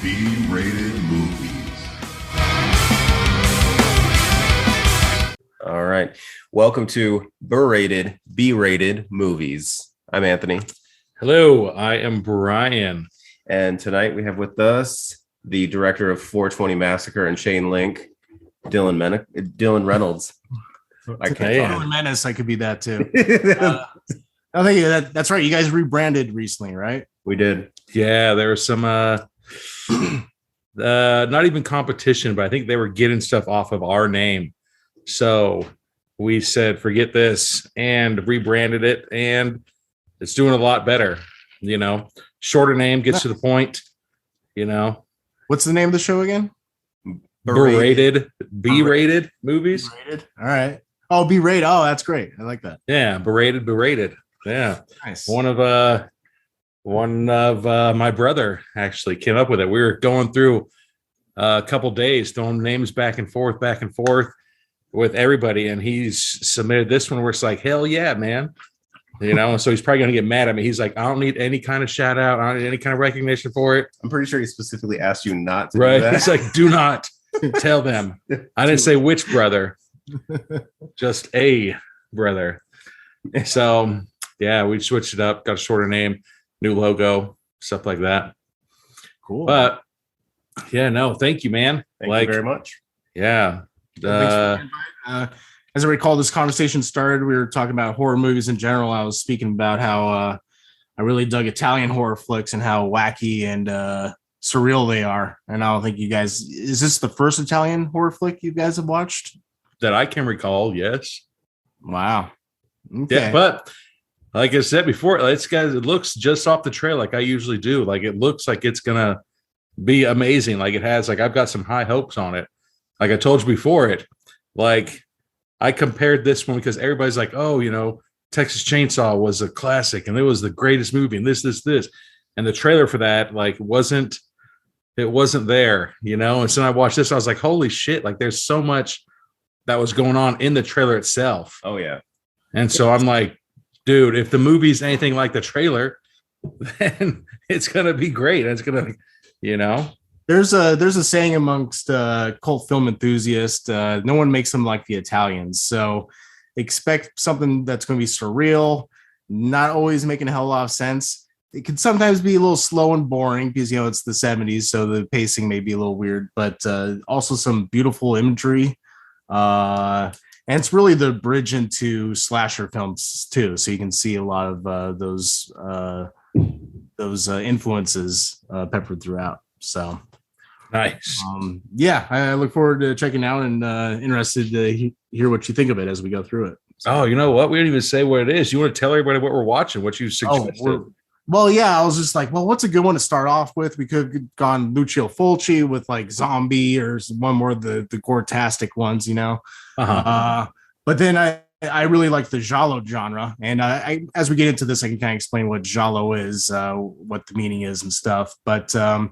B-rated movies. All right. Welcome to B-rated, B-rated movies. I'm Anthony. Hello, I am Brian. And tonight we have with us the director of 420 Massacre and Chain Link, Dylan Reynolds. I can't. Dylan Menace, I could be that too. I think that's right. You guys rebranded recently, right? We did. Yeah, there was some not even competition, but I think they were getting stuff off of our name. So we said, forget this, and rebranded it, and it's doing a lot better. You know, shorter name gets to the point. You know, what's the name of the show again? B-rated movies. B-rated. All right. Oh, B-rated. Oh, that's great. I like that. Yeah, berated. Yeah, nice. One of my brother actually came up with it. We were going through a couple days, throwing names back and forth with everybody, and he's submitted this one where it's like, hell yeah, man. You know, and so he's probably gonna get mad at me. He's like, I don't need any kind of shout out, I don't need any kind of recognition for it. I'm pretty sure he specifically asked you not to do that. He's like, do not tell them. I didn't say which brother, just a brother. So yeah, we switched it up, got a shorter name, new logo, stuff like that. Cool. But yeah, no, thank you, man. Thank you very much. Yeah. As I recall, this conversation started, we were talking about horror movies in general. I was speaking about how I really dug Italian horror flicks and how wacky and surreal they are. And I don't think you guys, is this the first Italian horror flick you guys have watched? That I can recall, yes. Wow. Okay. Yeah, but like I said before, it looks just off the trail like I usually do. Like it looks like it's gonna be amazing. Like it has, like I've got some high hopes on it. Like I told you before it, like I compared this one because everybody's like, oh, you know, Texas Chainsaw was a classic and it was the greatest movie and this. And the trailer for that, like, wasn't there, you know? And so I watched this, I was like, holy shit, like there's so much that was going on in the trailer itself. Oh, yeah. And so I'm like, dude, if the movie's anything like the trailer, then it's going to be great. It's going to, you know. There's a saying amongst cult film enthusiasts, no one makes them like the Italians. So expect something that's going to be surreal, not always making a hell of a lot of sense. It can sometimes be a little slow and boring because, you know, it's the 70s, so the pacing may be a little weird, but also some beautiful imagery. And it's really the bridge into slasher films too. So you can see a lot of those influences peppered throughout. So nice. Yeah, I look forward to checking out and interested to hear what you think of it as we go through it. So. Oh, you know what? We didn't even say what it is. You want to tell everybody what we're watching, what you suggested? Well, yeah, I was just like, well, what's a good one to start off with? We could have gone Lucio Fulci with like Zombie or one more of the gore-tastic ones, you know. But then I really like the giallo genre, and I as we get into this, I can kind of explain what giallo is, what the meaning is, and stuff. But and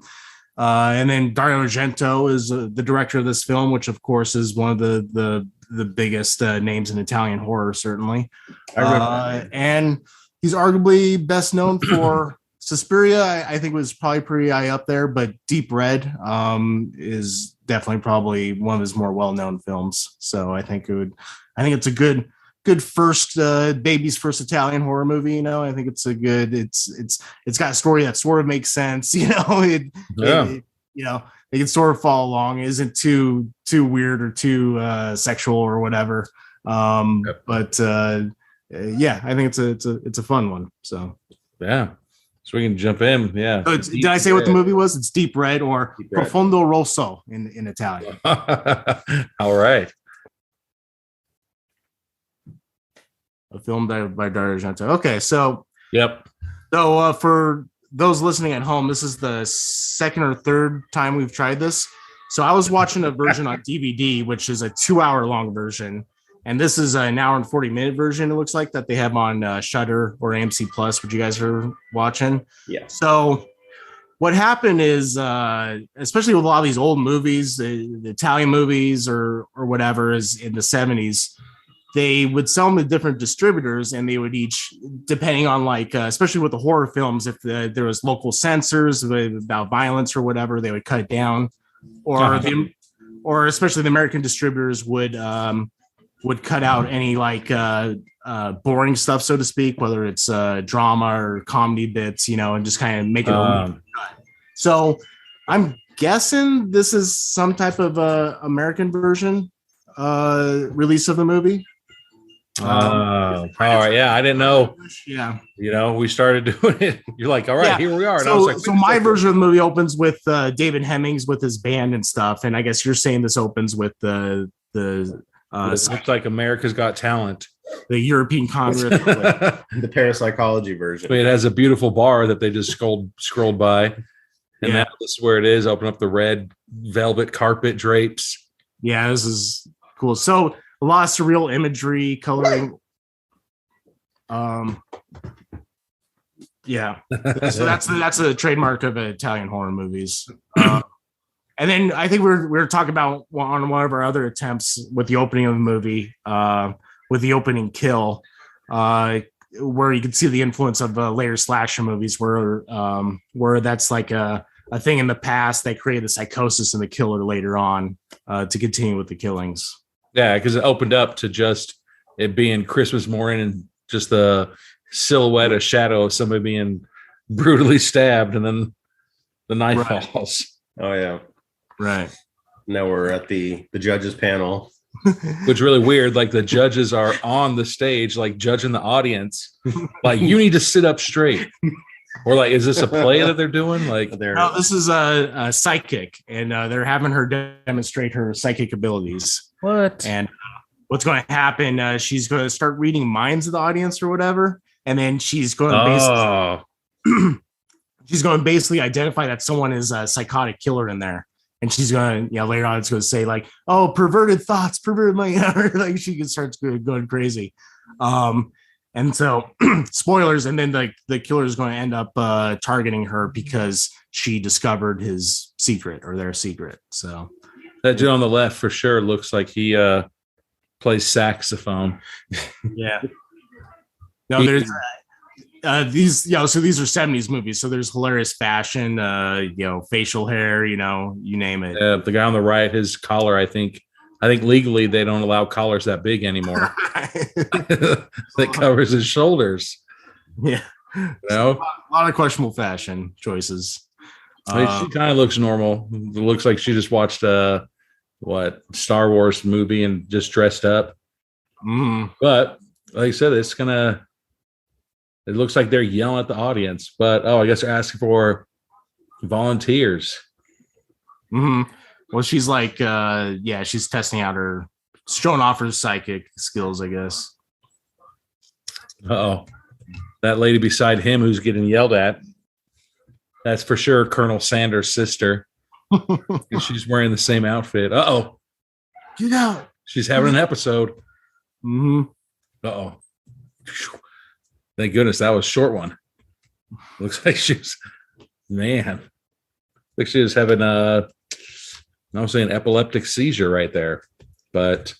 then Dario Argento is the director of this film, which of course is one of the biggest names in Italian horror, certainly. And he's arguably best known for Suspiria. I think was probably pretty high up there, but Deep Red is definitely probably one of his more well-known films. So I think it's a good first baby's first Italian horror movie. You know, I think it's it's got a story that sort of makes sense. You know, it you know, it can sort of follow along. It isn't too weird or too sexual or whatever. But yeah, I think it's a fun one. So yeah, so we can jump in. Yeah. So did I say what the movie was? It's Deep Red or Profondo Rosso in Italian. All right. A film by Dario Argento. Okay, so yep. So for those listening at home, this is the second or third time we've tried this. So I was watching a version on DVD, which is a 2-hour long version. And this is an hour and 40-minute version, it looks like, that they have on Shudder or AMC Plus, which you guys are watching. Yeah. So what happened is, especially with a lot of these old movies, the Italian movies or whatever is in the 70s, they would sell them to different distributors, and they would each, depending on like, especially with the horror films, if there was local censors about violence or whatever, they would cut it down, or especially the American distributors would cut out any like boring stuff, so to speak, whether it's drama or comedy bits, and just kind of make it a so I'm guessing this is some type of American version release of the movie. All right, yeah, I didn't know. Yeah, we started doing it. You're like, all right, here we are. And I was like, so my version of the movie opens with David Hemmings with his band and stuff, and I guess you're saying this opens with the it looks like America's Got Talent, the European Congress, the parapsychology version. It has a beautiful bar that they just scrolled by, and this is where it is. Open up the red velvet carpet drapes. Yeah, this is cool. So a lot of surreal imagery, coloring. Yeah. So that's a trademark of Italian horror movies. And then I think we were talking about on one of our other attempts with the opening of the movie, with the opening kill, where you can see the influence of later slasher movies, where that's like a thing in the past. They created the psychosis in the killer later on to continue with the killings. Yeah, because it opened up to just it being Christmas morning and just the silhouette, a shadow of somebody being brutally stabbed, and then the knife falls. Oh yeah, right. Now we're at the judges panel, which is really weird. Like the judges are on the stage, like judging the audience. Like you need to sit up straight. Or like, is this a play that they're doing? Like, no, this is a psychic, and they're having her demonstrate her psychic abilities. What? And what's going to happen? She's going to start reading minds of the audience or whatever, and then she's going to basically identify that someone is a psychotic killer in there, and she's going to, later on, it's going to say like, "Oh, perverted thoughts, perverted mind," like she starts going crazy. And so, spoilers, and then the killer is going to end up targeting her because she discovered his secret or their secret. So that dude on the left for sure looks like he plays saxophone. Yeah. No, there's these, so these are 70s movies. So there's hilarious fashion, facial hair, you name it. The guy on the right, his collar, I think legally they don't allow collars that big anymore. That covers his shoulders. Yeah. A lot of questionable fashion choices. She kind of looks normal. It looks like she just watched Star Wars movie and just dressed up. But like I said, it looks like they're yelling at the audience, but I guess they're asking for volunteers. Well, she's like, she's testing out showing off her psychic skills, I guess. That lady beside him who's getting yelled at, that's for sure Colonel Sanders' sister. She's wearing the same outfit. Get out. She's having an episode. Thank goodness that was a short one. Looks like she was having I was saying epileptic seizure right there, but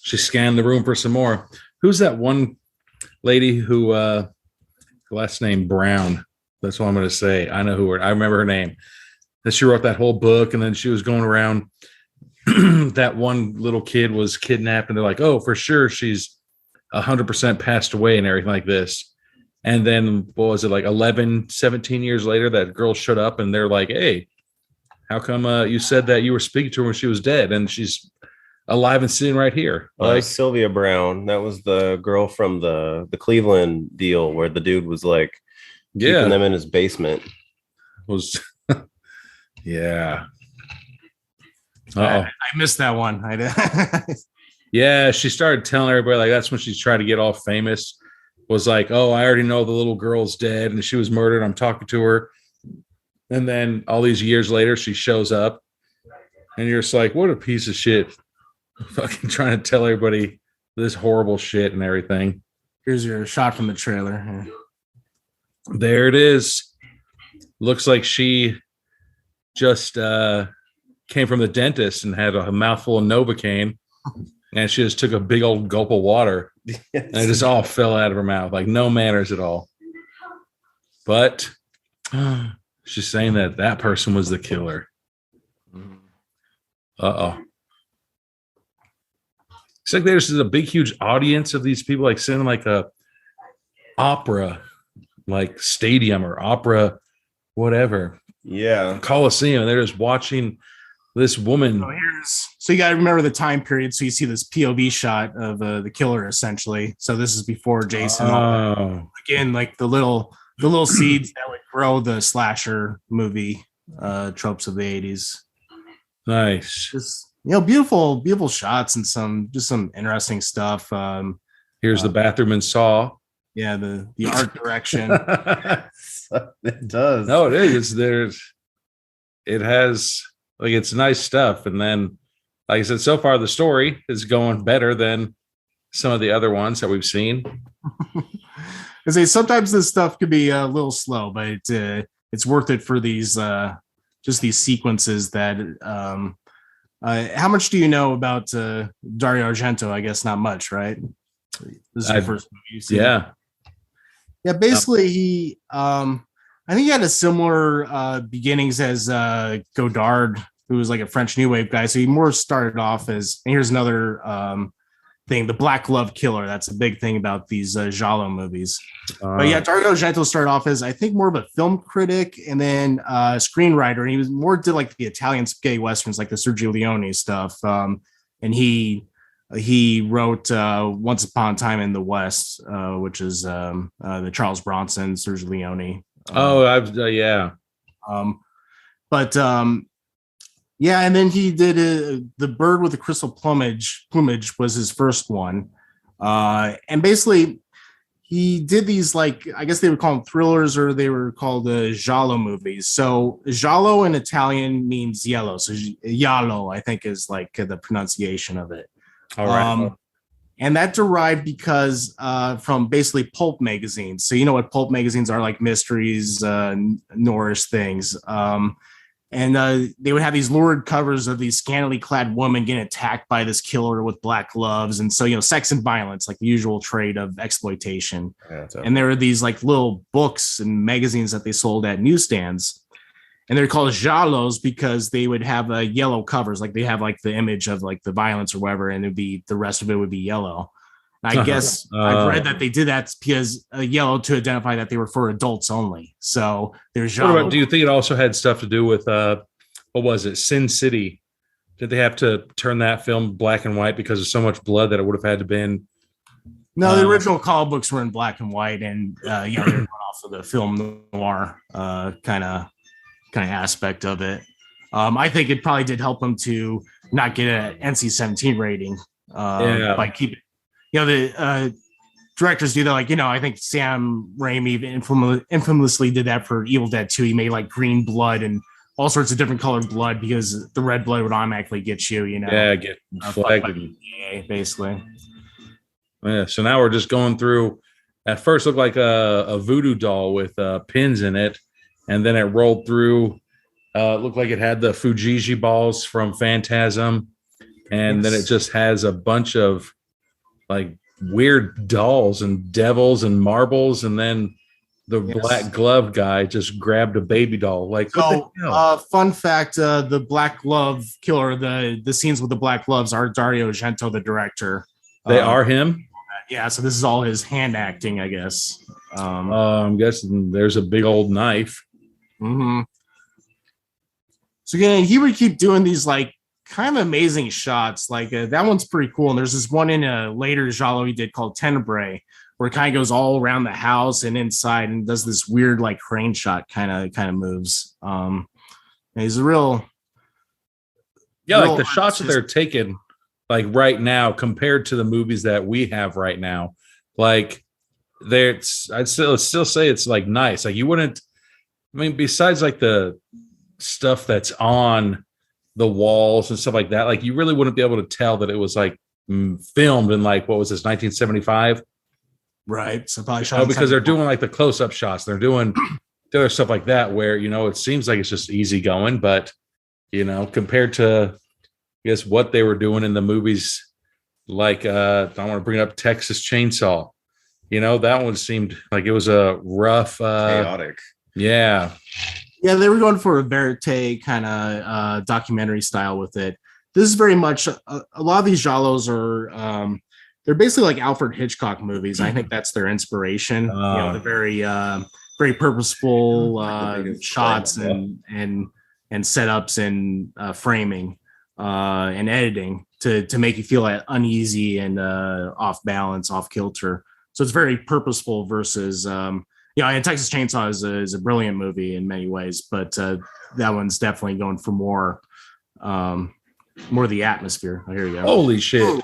she scanned the room for some more. Who's that one lady who last name Brown? That's what I'm going to say. I know I remember her name. That she wrote that whole book, and then she was going around. That one little kid was kidnapped, and they're like, "Oh, for sure, she's 100% passed away," and everything like this. And then, what was it, like 11, 17 years later, that girl showed up and they're like, "Hey, how come you said that you were speaking to her when she was dead and she's alive and sitting right here?" Like Sylvia Brown. That was the girl from the Cleveland deal where the dude was like keeping them in his basement. Yeah. I missed that one. Yeah, she started telling everybody, like, that's when she's trying to get all famous. Was like, "Oh, I already know the little girl's dead and she was murdered. I'm talking to her." And then all these years later, she shows up and you're just like, what a piece of shit. Fucking trying to tell everybody this horrible shit and everything. Here's your shot from the trailer. There it is. Looks like she just came from the dentist and had a mouthful of Novocaine, and she just took a big old gulp of water, and it just all fell out of her mouth, like no manners at all. But she's saying that person was the killer. It's like there's a big, huge audience of these people, like sitting like a opera, like stadium or opera, whatever. Yeah. Coliseum. And they're just watching this woman. So you got to remember the time period. So you see this POV shot of the killer, essentially. So this is before Jason. Again, like the little seeds that would grow the slasher movie tropes of the 80s. Nice. Just, beautiful shots and some interesting stuff. Here's the bathroom in Saw. Yeah, the art direction. It does. No, it is. It has, like, it's nice stuff. And then, like I said, so far the story is going better than some of the other ones that we've seen. Sometimes this stuff could be a little slow, but it's worth it for these just these sequences that how much do you know about Dario Argento? I guess not much, right? This is the first movie you've seen. Yeah, basically he I think he had a similar beginnings as Godard, who was like a French New Wave guy. So he more started off as, and here's another thing, the Black Glove Killer. That's a big thing about these Giallo movies. But yeah, Dario Argento started off as, I think, more of a film critic and then a screenwriter. And he was more did like the Italian spaghetti westerns, like the Sergio Leone stuff. And he wrote Once Upon a Time in the West, which is the Charles Bronson, Sergio Leone. Yeah, and then he did The Bird with the Crystal Plumage was his first one. And basically he did these, like, I guess they would call them thrillers, or they were called giallo movies. So giallo in Italian means yellow. So giallo, I think, is like the pronunciation of it. All right. And that derived because from basically pulp magazines. So you know what pulp magazines are, like mysteries, noirish things. And they would have these lurid covers of these scantily clad women getting attacked by this killer with black gloves. And so, sex and violence, like the usual trait of exploitation. Yeah, and there were these like little books and magazines that they sold at newsstands. And they're called giallos because they would have yellow covers. Like they have like the image of like the violence or whatever, and it'd be, the rest of it would be yellow. I guess I've read that they did that because yellow to identify that they were for adults only. So there's giallo. Do you think it also had stuff to do with what was it, Sin City? Did they have to turn that film black and white because of so much blood that it would have had to been? No, the original comic books were in black and white, and they were off of the film noir kind of aspect of it. I think it probably did help them to not get an NC-17 rating by keeping. The directors do that. Like, I think Sam Raimi infamously did that for Evil Dead 2. He made like green blood and all sorts of different colored blood because the red blood would automatically get you, Yeah, get flagged. Basically. Yeah, so now we're just going through, at first looked like a voodoo doll with pins in it. And then it rolled through, looked like it had the Fujiji balls from Phantasm. And then it just has a bunch of like weird dolls and devils and marbles, and then the black glove guy just grabbed a baby doll. Like, fun fact: the Black Glove Killer, the scenes with the black gloves are Dario Argento, the director. They are him. Yeah, so this is all his hand acting, I guess. I'm guessing there's a big old knife. Mm-hmm. So again, he would keep doing these like kind of amazing shots. Like that one's pretty cool. And there's this one in a later giallo he did called Tenebrae, where it kind of goes all around the house and inside and does this weird like crane shot kind of moves. He's a real like the shots that they're taking like right now compared to the movies that we have right now. Like I'd still say it's like nice. Like you wouldn't, besides like the stuff that's on the walls and stuff like that, like you really wouldn't be able to tell that it was like filmed in like, what was this, 1975? Right. So probably because they're doing like the close-up shots, they're doing the other stuff like that where it seems like it's just easy going, but compared to I guess what they were doing in the movies. Like I want to bring up Texas Chainsaw. That one seemed like it was a rough, chaotic. Yeah. Yeah, they were going for a verite kind of documentary style with it. This is very much a lot of these giallos are they're basically like Alfred Hitchcock movies. I think that's their inspiration. They're very very purposeful shots and setups and framing and editing to make you feel uneasy and off balance, off kilter. So it's very purposeful versus and Texas Chainsaw is a brilliant movie in many ways, but that one's definitely going for more the atmosphere. Oh, here you go. Holy shit.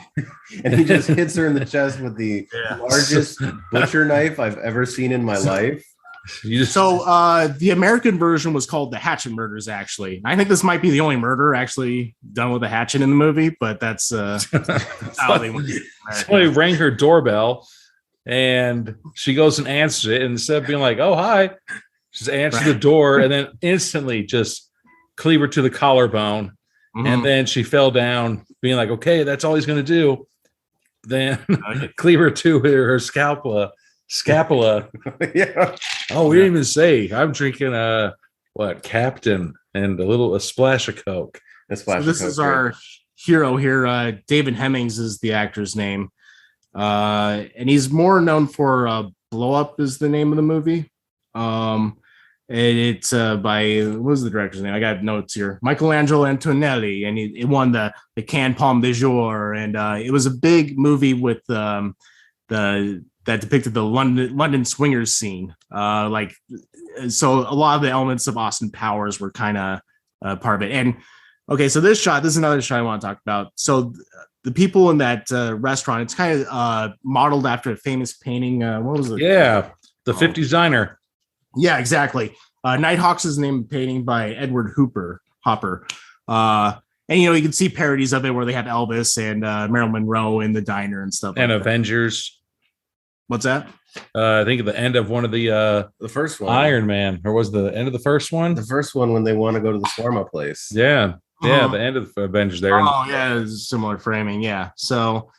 And he just hits her in the chest with the largest butcher knife I've ever seen in my life. So the American version was called The Hatchet Murders, actually. I think this might be the only murder actually done with a hatchet in the movie, but that's how they went. Somebody rang her doorbell and she goes and answers it, and instead of being like, "Oh, hi," just answers the door and then instantly just cleave her to the collarbone. Mm-hmm. And then she fell down, being like, "Okay, that's all he's going to do." Then cleave her to her scapula. Yeah. Oh, we didn't even say. I'm drinking Captain and a splash of Coke. So this is our hero here. David Hemmings is the actor's name, and he's more known for Blow Up is the name of the movie. It's by, what was the director's name? I got notes here. Michelangelo Antonelli, and it won the Cannes Palme de Jour, and it was a big movie with that depicted the London swingers scene. So a lot of the elements of Austin Powers were kind of part of it. And okay, so this is another shot I want to talk about. So the people in that restaurant, it's kind of modeled after a famous painting. What was it? Yeah, the 50s diner. Yeah, exactly. Nighthawks is the name of the painting by Edward Hopper. And you can see parodies of it where they have Elvis and Marilyn Monroe in the diner and stuff. And like Avengers. What's that? I think at the end of one of the first one, Iron Man, or was the end of the first one? The first one when they want to go to the shawarma place. Yeah, the end of the Avengers there. Oh yeah, similar framing. Yeah, so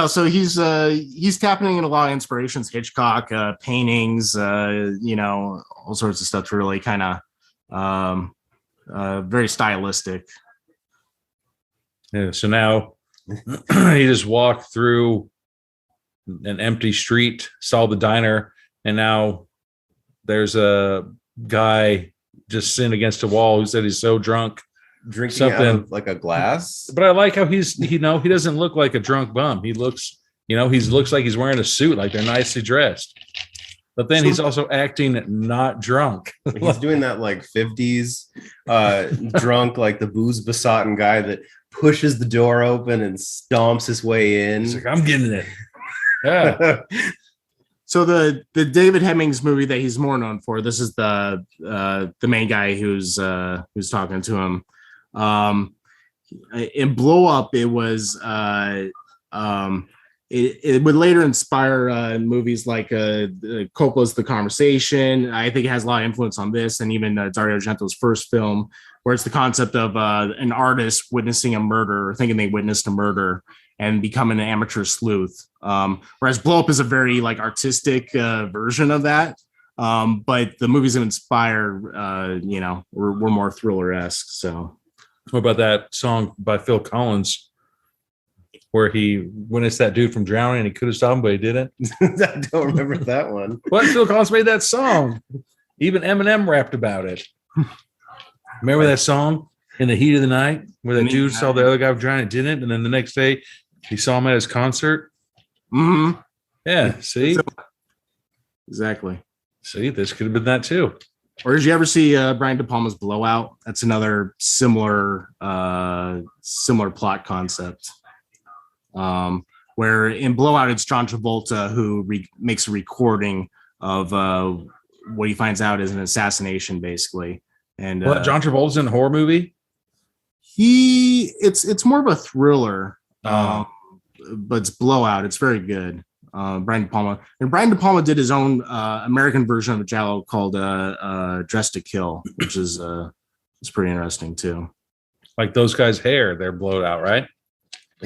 so he's tapping in a lot of inspirations, Hitchcock, paintings, all sorts of stuff. Really kind of very stylistic. Yeah. So now he just walked through an empty street, saw the diner, and now there's a guy just sitting against a wall who said he's so drunk, drinking something out of like a glass. But I like how he doesn't look like a drunk bum. He looks, he looks like he's wearing a suit, like they're nicely dressed. But then he's also acting not drunk. He's doing that like 50s drunk, like the booze besotten guy that pushes the door open and stomps his way in. He's like, I'm getting it. Yeah. So the David Hemmings movie that he's more known for, this is the main guy who's talking to him. In Blow Up, it was it would later inspire movies like Coppola's The Conversation. I think it has a lot of influence on this, and even Dario Argento's first film, where it's the concept of an artist witnessing a murder, or thinking they witnessed a murder, and becoming an amateur sleuth. Whereas Blow Up is a very artistic version of that. But the movies that inspire, were more thriller-esque. So, what about that song by Phil Collins, where he witnessed that dude from drowning and he could have stopped him, but he didn't? I don't remember that one. What? Phil Collins made that song. Even Eminem rapped about it. Remember that song, In the Heat of the Night, where that dude saw the other guy drowning and didn't, and then the next day he saw him at his concert? Mm-hmm. Yeah, see? Exactly. See, this could have been that too. Or did you ever see Brian De Palma's Blowout? That's another similar plot concept. Where in Blowout, it's John Travolta who makes a recording of what he finds out is an assassination, basically. And John Travolta's in a horror movie? It's more of a thriller, but it's Blowout. It's very good. Brian De Palma, and Brian De Palma did his own American version of a giallo called Dressed to Kill, which is pretty interesting too. like those guys' hair, they're blowed out, right?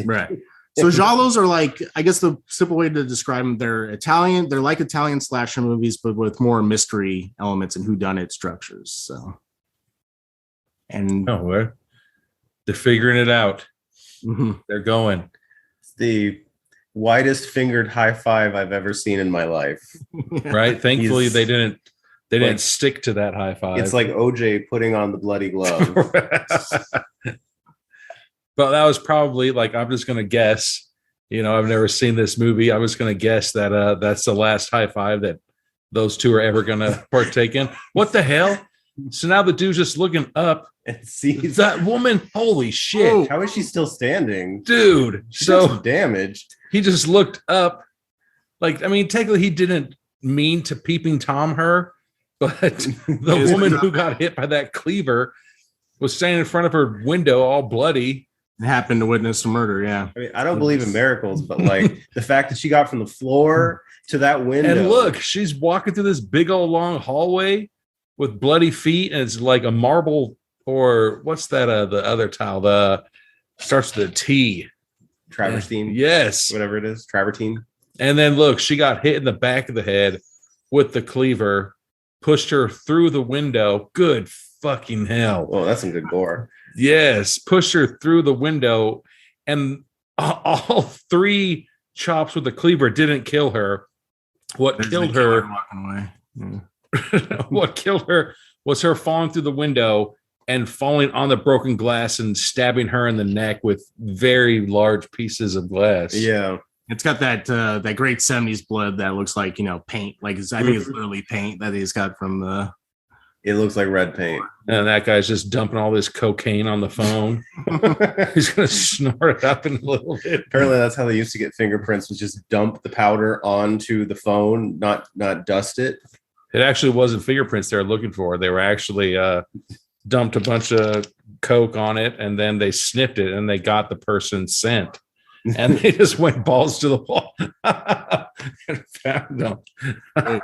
Right. So giallos are like, I guess the simple way to describe them, they're Italian. They're like Italian slasher movies, but with more mystery elements and whodunit structures. So, and they're figuring it out. mm-hmm. They're going. It's the widest fingered high five I've ever seen in my life. Right. Thankfully, they didn't stick to that high five. It's like OJ putting on the bloody glove. But that was probably like, I'm just going to guess, I've never seen this movie. I was going to guess that that's the last high five that those two are ever going to partake in. What the hell? So now the dude's just looking up and sees that woman. Holy shit. Oh, how is she still standing? Dude. So damaged. He just looked up. Like, I mean, technically he didn't mean to peeping Tom her, but the woman who got hit by that cleaver was standing in front of her window all bloody. Happened to witness a murder. Yeah. I mean, I don't believe in miracles, but like the fact that she got from the floor to that window. And look, she's walking through this big old long hallway with bloody feet, and it's like a marble, or what's that? The other tile, the starts with a T. Travertine. Yes. Whatever it is. Travertine. And then look, she got hit in the back of the head with the cleaver, pushed her through the window. Good fucking hell. Well, that's some good gore. Yes, pushed her through the window, and all three chops with the cleaver didn't kill her. What killed her? What killed her was her falling through the window and falling on the broken glass and stabbing her in the neck with very large pieces of glass. Yeah, it's got that great 70s blood that looks like paint. Like I think it's literally paint that he's got from the. It looks like red paint. And that guy's just dumping all this cocaine on the phone. He's going to snort it up in a little bit. Apparently that's how they used to get fingerprints, was just dump the powder onto the phone, not dust it. It actually wasn't fingerprints they were looking for. They were actually dumped a bunch of coke on it, and then they sniffed it, and they got the person's scent. And they just went balls to the wall and found them.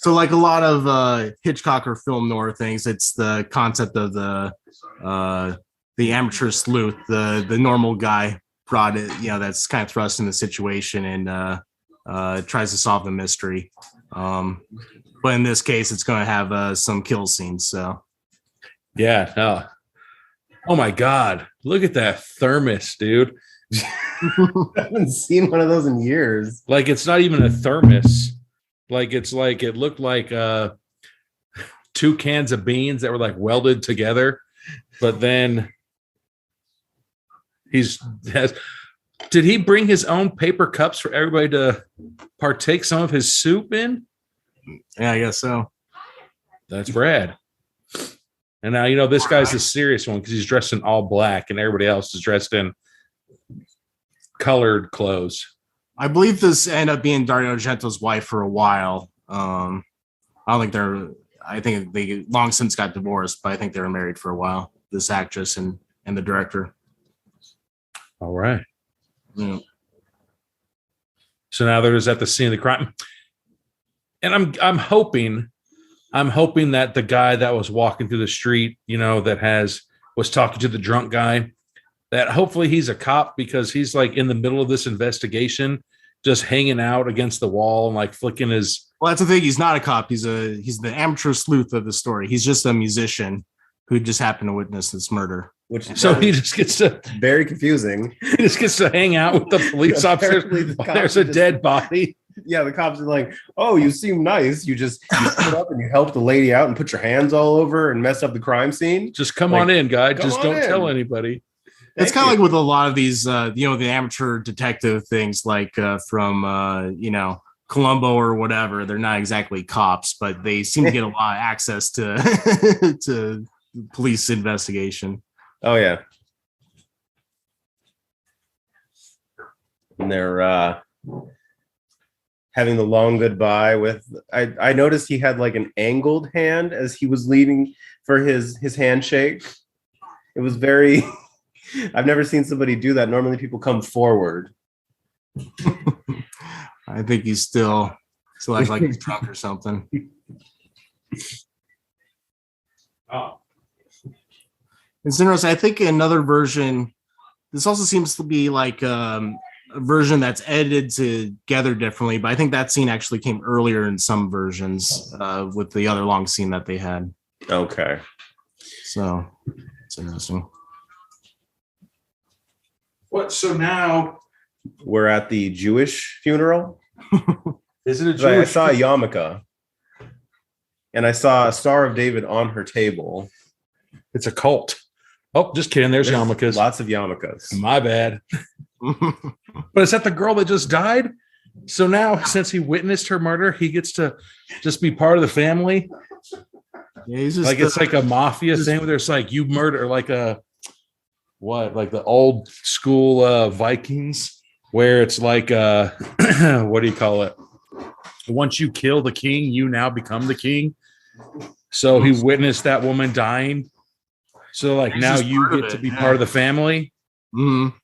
So like a lot of Hitchcock or film noir things, it's the concept of the amateur sleuth, the normal guy brought it, that's kind of thrust in the situation and tries to solve the mystery. But in this case, it's going to have some kill scenes. So, yeah. No. Oh my God. Look at that thermos, dude. I haven't seen one of those in years. Like, it's not even a thermos. Like, it's like, it looked like 2 cans of beans that were like welded together. But then did he bring his own paper cups for everybody to partake some of his soup in? Yeah, I guess so. That's Brad. And now, this guy's the serious one because he's dressed in all black and everybody else is dressed in colored clothes. I believe this ended up being Dario Argento's wife for a while. I think they long since got divorced, but I think they were married for a while, this actress and the director. All right. Yeah. So now they're just at the scene of the crime. And I'm hoping that the guy that was walking through the street, was talking to the drunk guy, that hopefully he's a cop because he's like in the middle of this investigation, just hanging out against the wall and like flicking his. Well, that's the thing. He's not a cop. He's the amateur sleuth of the story. He's just a musician who just happened to witness this murder. So he just gets to very confusing. He just gets to hang out with the police officers. There's a dead body. Yeah, the cops are like, "Oh, you seem nice. You stood up and you helped the lady out and put your hands all over and messed up the crime scene. Just come on in, guy. Just don't tell anybody." It's kind of like with a lot of these, the amateur detective things, like from Columbo or whatever. They're not exactly cops, but they seem to get a lot of access to to police investigation. Oh yeah, and they're having the long goodbye with. I noticed he had like an angled hand as he was leading for his handshake. It was very. I've never seen somebody do that. Normally people come forward. I think he's still acts like he's drunk or something. Oh. It's interesting. I think another version. This also seems to be like a version that's edited together differently, but I think that scene actually came earlier in some versions with the other long scene that they had. Okay. So it's interesting. What? So now We're at the Jewish funeral. is it a I Jewish? saw a yarmulke, and I saw a Star of David on her table. It's a cult. Oh, just kidding. There's yarmulkes. Lots of yarmulkes. My bad. But is that the girl that just died? So now, since he witnessed her murder, he gets to just be part of the family. Yeah, he's just Like it's like a mafia thing where there's like you murder like like the old school Vikings where it's like what do you call it? Once you kill the king, you now become the king. So he witnessed that woman dying. So like He's now just you part of get to it, be yeah. part of the family. Well,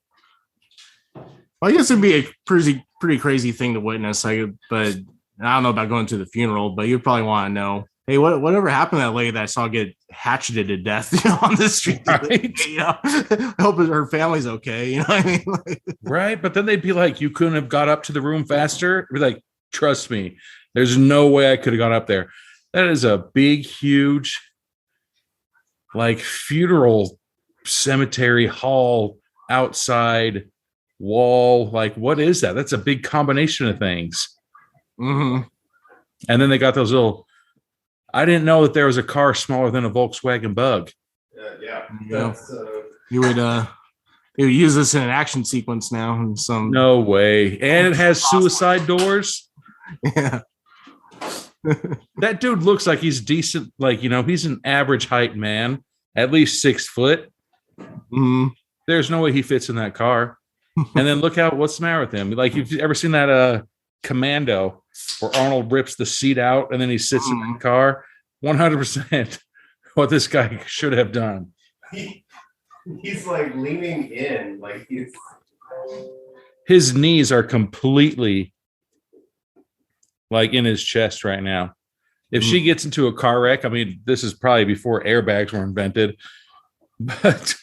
I guess it'd be a pretty crazy thing to witness. But I don't know about going to the funeral, but you'd probably want to know, hey, whatever happened to that lady that I saw get hatcheted to death, on the street? Right. I hope her family's okay. You know what I mean? Right. But then they'd be like, you couldn't have got up to the room faster. Be like, trust me, there's no way I could have gone up there. That is a big, huge, like funeral cemetery hall outside wall. Like, what is that? That's a big combination of things. Mm-hmm. And then they got those little, I didn't know that there was a car smaller than a Volkswagen Bug. Yeah. You would use this in an action sequence now and some. No way. And it has suicide doors. Yeah. That dude looks like he's decent. Like, he's an average height man, at least 6 foot. Mm-hmm. There's no way he fits in that car. And then look out, what's the matter with him? Like, you've ever seen that Commando where Arnold rips the seat out and then he sits in the car? 100% what this guy should have done. He's like leaning in, like His knees are completely like in his chest right now. If she gets into a car wreck, I mean, this is probably before airbags were invented, but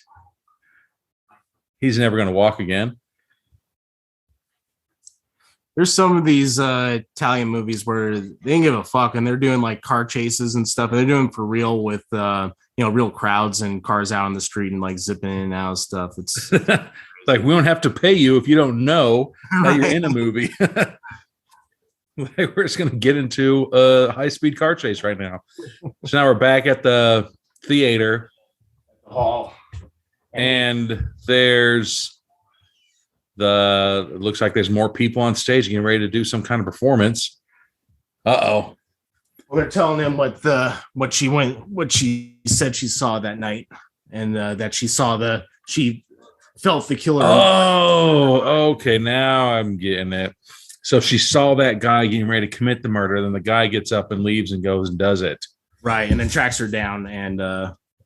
he's never going to walk again. There's some of these Italian movies where they didn't give a fuck and they're doing like car chases and stuff. And they're doing for real with real crowds and cars out on the street and like zipping in and out of stuff. It's like, we don't have to pay you if you don't know that you're in a movie. Like, we're just going to get into a high-speed car chase right now. So now we're back at the theater. And there's it looks like there's more people on stage getting ready to do some kind of performance. Uh-oh. Well, they're telling him what she said she saw that night, and that she felt the killer. Oh, okay. Now I'm getting it. So she saw that guy getting ready to commit the murder. Then the guy gets up and leaves and goes and does it. Right, and then tracks her down and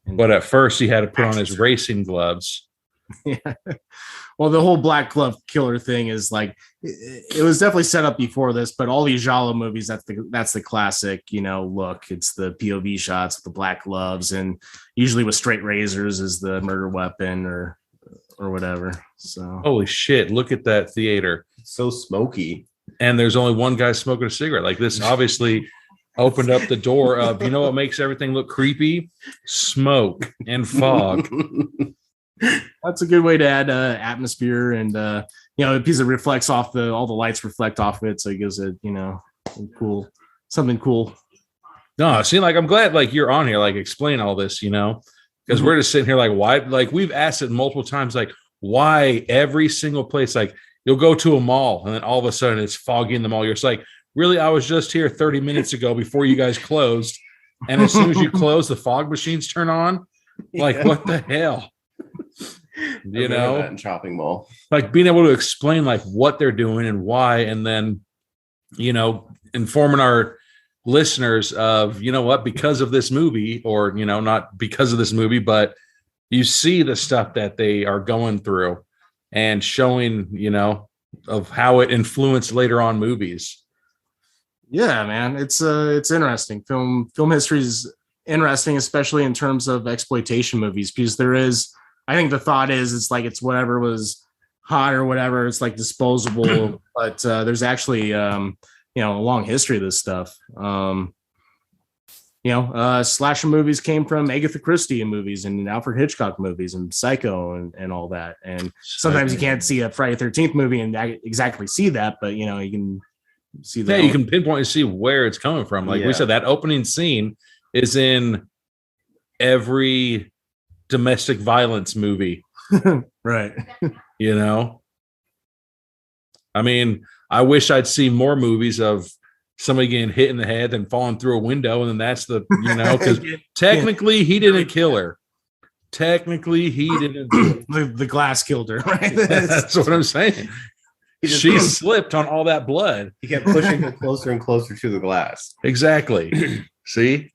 but at first he had to put on his racing gloves. Yeah. Well, the whole black glove killer thing is like it was definitely set up before this, but all these Giallo movies, that's the classic, look. It's the POV shots with the black gloves, and usually with straight razors as the murder weapon or whatever. So holy shit! Look at that theater. It's so smoky, and there's only one guy smoking a cigarette. Like, this obviously opened up the door of, what makes everything look creepy? Smoke and fog. That's a good way to add atmosphere, and a piece that reflects off all the lights reflect off of it, so it gives it something cool. No, see, like, I'm glad like you're on here, like, explain all this, because we're just sitting here like, why? Like, we've asked it multiple times, like, why every single place, like, you'll go to a mall and then all of a sudden it's foggy in the mall. You're just like, really? I was just here 30 minutes ago before you guys closed, and as soon as you close, the fog machines turn on. Like, what the hell? that in shopping mall, like being able to explain like what they're doing and why, and then informing our listeners of because of this movie, or not because of this movie, but you see the stuff that they are going through and showing of how it influenced later on movies. Yeah, man, it's interesting. Film history is interesting, especially in terms of exploitation movies, because I think the thought is it's like it's whatever was hot or whatever. It's like disposable, but there's actually a long history of this stuff. Slasher movies came from Agatha Christie movies and Alfred Hitchcock movies and Psycho and all that. And sometimes you can't see a Friday 13th movie and exactly see that, but you can see that. Yeah, you can pinpoint and see where it's coming from. Like we said, that opening scene is in every domestic violence movie. Right. I mean, I wish I'd seen more movies of somebody getting hit in the head and falling through a window, and then that's because technically he didn't kill her. Technically, he didn't. The glass killed her, right? That's what I'm saying. She slipped on all that blood. He kept pushing her closer and closer to the glass. Exactly. See?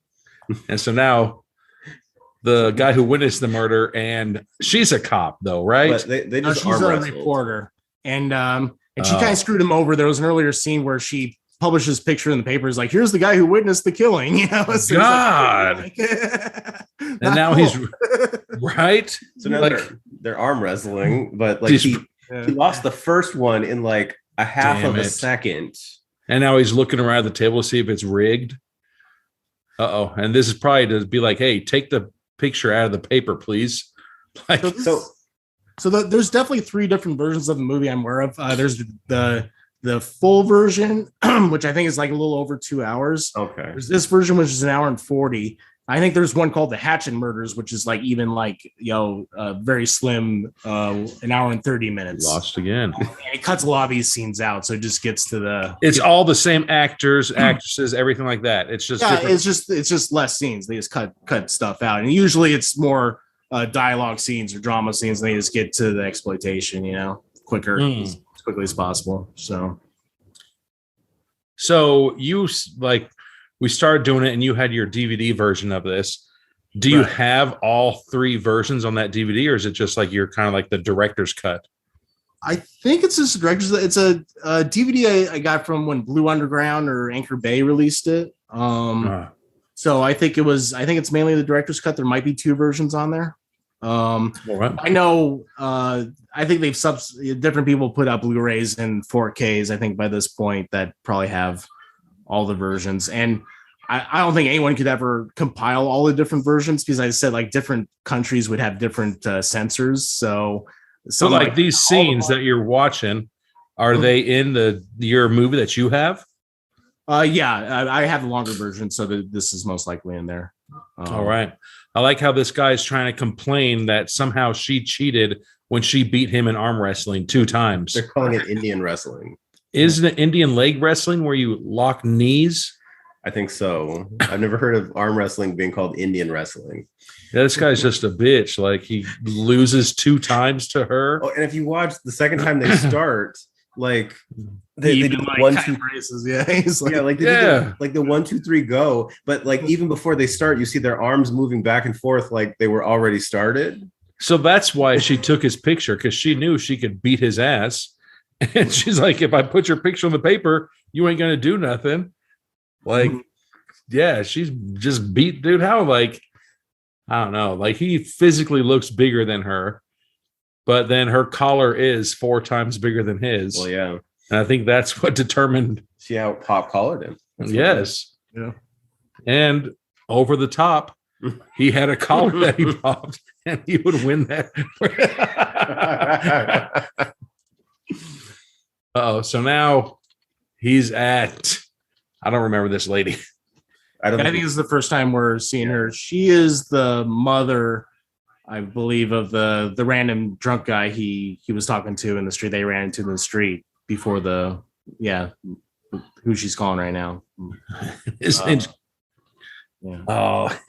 And so now the guy who witnessed the murder, and she's a cop, though, right? But they just she's a reporter, and she kind of screwed him over. There was an earlier scene where she published his picture in the papers, like, here's the guy who witnessed the killing. So God. And now he's right. So now they're arm wrestling, but like he lost the first one in like a half of a second. And now he's looking around the table to see if it's rigged. And this is probably to be like, hey, take the picture out of the paper, please. Like, so there's definitely 3 different versions of the movie I'm aware of. There's the full version, which I think is like a little over 2 hours. Okay. There's this version, which is 1 hour and 40. I think there's one called the Hatchet Murders, which is like even like, very slim, 1 hour and 30 minutes. Lost again. And it cuts a lot of these scenes out. So it just gets to it's all the same actors, actresses, everything like that. It's just, it's just less scenes. They just cut stuff out. And usually it's more dialogue scenes or drama scenes. And they just get to the exploitation, quicker. As quickly as possible. So you we started doing it and you had your DVD version of this. Do you have all 3 versions on that DVD, or is it just like you're kind of like the director's cut? I think it's just director's. It's a DVD I got from when Blue Underground or Anchor Bay released it. So I think it's mainly the director's cut. There might be 2 versions on there. I know. I think different people put out Blu-rays and 4Ks. I think by this point that probably have all the versions, and I don't think anyone could ever compile all the different versions because I said like different countries would have different censors. So like these scenes that you're watching, are they in your movie that you have? Yeah, I have the longer version, so this is most likely in there. All right. I like how this guy is trying to complain that somehow she cheated when she beat him in arm wrestling 2 times. They're calling it Indian wrestling. Isn't it Indian leg wrestling where you lock knees? I think so. I've never heard of arm wrestling being called Indian wrestling. Yeah, this guy's just a bitch. Like he loses 2 times to her. Oh, and if you watch the second time they start, like they do like 1, 2 races. Yeah, he's like, like the 1, 2, 3 go. But like even before they start, you see their arms moving back and forth like they were already started. So that's why she took his picture, because she knew she could beat his ass. And she's like, if I put your picture on the paper, you ain't gonna do nothing. Like, yeah, she's just beat dude. How, like, I don't know. Like he physically looks bigger than her, but then her collar is 4 times bigger than his. Well, yeah. And I think that's what determined. See how Pop collared him. Yes. Yeah. And over the top, he had a collar that he popped, and he would win that. So now he's at, I don't remember this lady. I think this is the first time we're seeing her. She is the mother, I believe, of the random drunk guy he was talking to in the street. They ran into in the street before who she's calling right now. His name's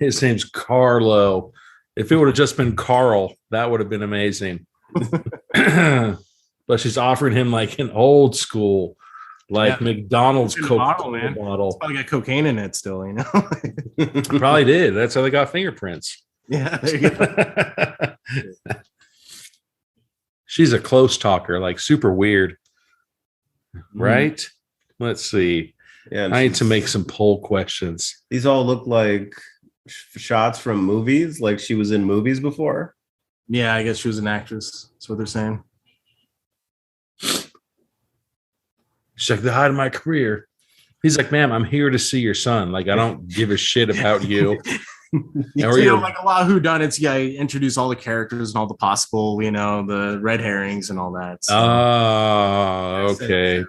his name's Carlo. If it would have just been Carl, that would have been amazing. But she's offering him like an old school, like McDonald's Coke bottle. It's probably got cocaine in it still, Probably did. That's how they got fingerprints. Yeah, there you go. She's a close talker, like super weird. Right? Let's see. Yeah, I need to make some poll questions. These all look like shots from movies, like she was in movies before. Yeah, I guess she was an actress. That's what they're saying. She's like, the height of my career. He's like, ma'am, I'm here to see your son. Like, I don't give a shit about you. Like a lot of whodunits, yeah, introduce all the characters and all the possible, the red herrings and all that. So. Oh, okay.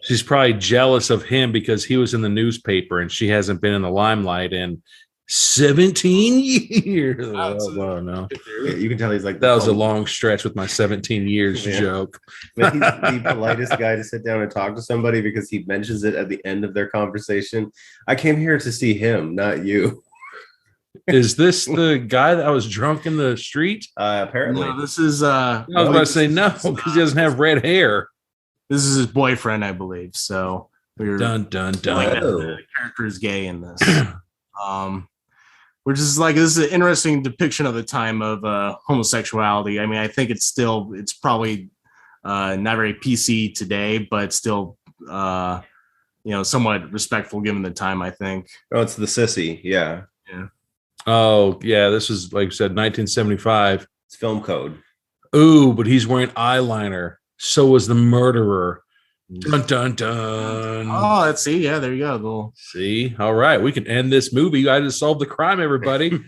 She's probably jealous of him because he was in the newspaper and she hasn't been in the limelight in 17 years. Oh, no. Yeah, you can tell he's like, that was a long stretch with my 17 years joke. But he's the politest guy to sit down and talk to somebody because he mentions it at the end of their conversation. I came here to see him, not you. Is this the guy that was drunk in the street? Apparently. No, this is I was about to say no, because he doesn't have red hair. This is his boyfriend, I believe. So we're dun. The character is gay in this. Which is like, this is an interesting depiction of the time of homosexuality. I mean, I think it's probably not very PC today, but still somewhat respectful given the time, I think. Oh, it's the sissy, yeah. Oh, yeah, this was, like I said, 1975. It's film code. Ooh, but he's wearing eyeliner. So was the murderer. Dun. Oh, let's see. Yeah, there you go. See? All right, we can end this movie. I just solved the crime, everybody.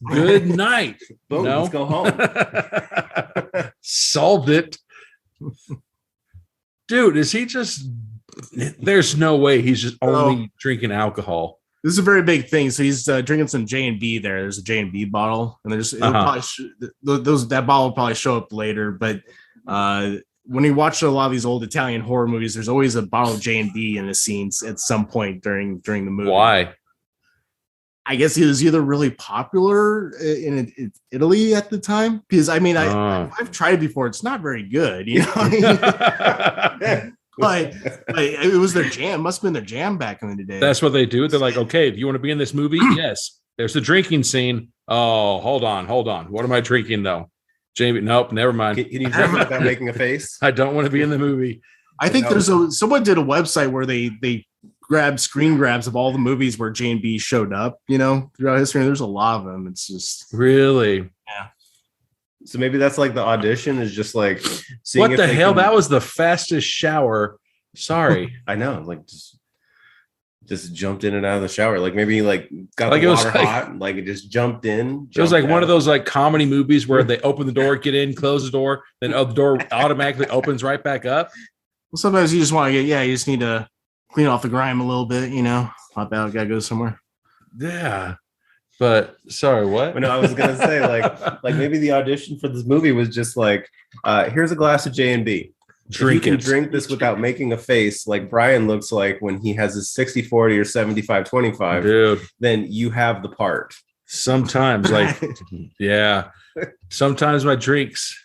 Good night. Boom, let's go home. Solved it. Dude, is he just... There's no way he's just only drinking alcohol. This is a very big thing. So he's drinking some J&B there. There's a J&B bottle. And there's that bottle will probably show up later. But when you watch a lot of these old Italian horror movies, there's always a bottle of J&B in the scenes at some point during the movie. Why? I guess he was either really popular in Italy at the time. Because, I mean, I've tried it before. It's not very good, But it was their jam. Must have been their jam back in the day. That's what they do. They're like, okay, do you want to be in this movie? Yes. There's the drinking scene. Oh, hold on. What am I drinking though? Jamie, nope, never mind. Can you drink without making a face? I don't want to be in the movie. I think someone did a website where they grabbed screen grabs of all the movies where J&B showed up, throughout history. And there's a lot of them. It's just really, yeah. So maybe that's like the audition is just like seeing what the hell? That was the fastest shower. Sorry. I know, like just jumped in and out of the shower. Like maybe like got like the water hot, like it just jumped in. It was like one of those like comedy movies where they open the door, get in, close the door, then the door automatically opens right back up. Well, sometimes you just want to you just need to clean off the grime a little bit, Hop out, gotta go somewhere. Yeah. But sorry, what? Well, no, I was gonna say like maybe the audition for this movie was just like, here's a glass of J&B. Drink this without making a face like Brian looks like when he has his 60-40 or 75-25. Dude, then you have the part. Sometimes, like, yeah. Sometimes my drinks,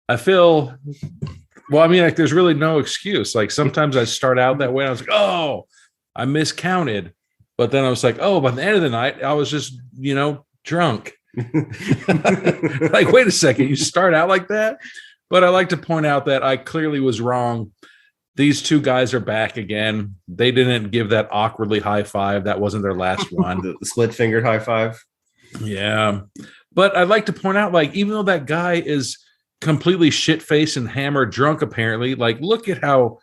I feel. Well, I mean, like, there's really no excuse. Like, sometimes I start out that way. And I was like, oh, I miscounted. But then I was like, oh, by the end of the night, I was just, drunk. Like, wait a second, you start out like that? But I like to point out that I clearly was wrong. These two guys are back again. They didn't give that awkwardly high five. That wasn't their last one. The split-fingered high five. Yeah. But I'd like to point out, like, even though that guy is completely shit-faced and hammered drunk, apparently, like, look at how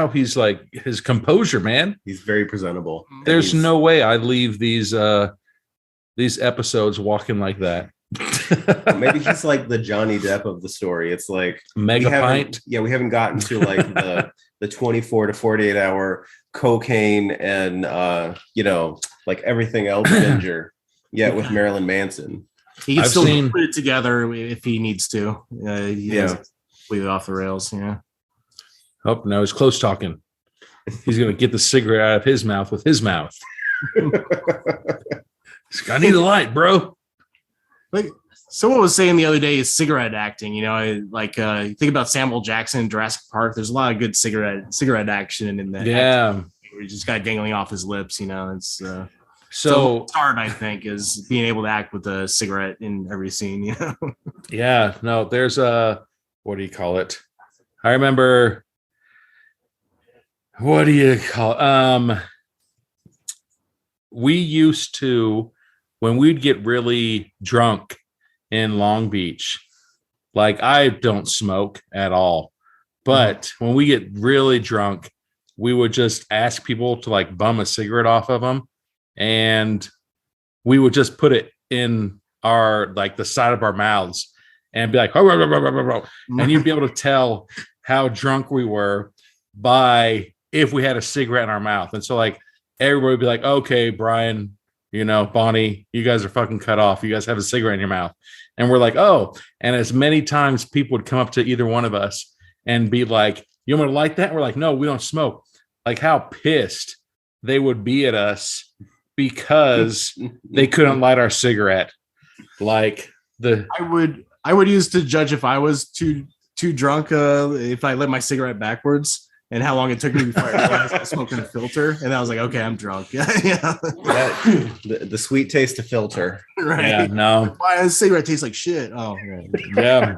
he's like his composure, man. He's very presentable. There's no way I leave these episodes walking like that. Maybe he's like the Johnny Depp of the story. It's like mega pint. Yeah, we haven't gotten to like the 24 to 48 hour cocaine and like everything else ginger. Yeah, with Marilyn Manson. He can still put it together if he needs to. Leave it off the rails. Yeah. Oh, no, he's close talking. He's going to get the cigarette out of his mouth with his mouth. I need a light, bro. Like someone was saying the other day is cigarette acting. You think about Samuel Jackson in Jurassic Park. There's a lot of good cigarette action in that. Yeah. Where he just got dangling off his lips. It's so it's hard, I think, is being able to act with a cigarette in every scene. Yeah. No, there's what do you call it? I remember. What do you call we used to, when we'd get really drunk in Long Beach, like I don't smoke at all, but when we get really drunk, we would just ask people to like bum a cigarette off of them, and we would just put it in our like the side of our mouths and be like, "Oh, rah, rah, rah, rah, rah," and you'd be able to tell how drunk we were by if we had a cigarette in our mouth. And so like everybody would be like, "Okay, Brian, you know, Bonnie, you guys are fucking cut off. You guys have a cigarette in your mouth." And we're like, "Oh," and as many times people would come up to either one of us and be like, "You want me to light that?" We're like, "No, we don't smoke." Like how pissed they would be at us because they couldn't light our cigarette. Like I would use to judge if I was too drunk, if I lit my cigarette backwards, and how long it took me before I realized I was smoking a filter. And I was like, okay, I'm drunk. Yeah. The sweet taste of filter. Right. Yeah, no. Why a cigarette tastes like shit? Oh, right. Yeah.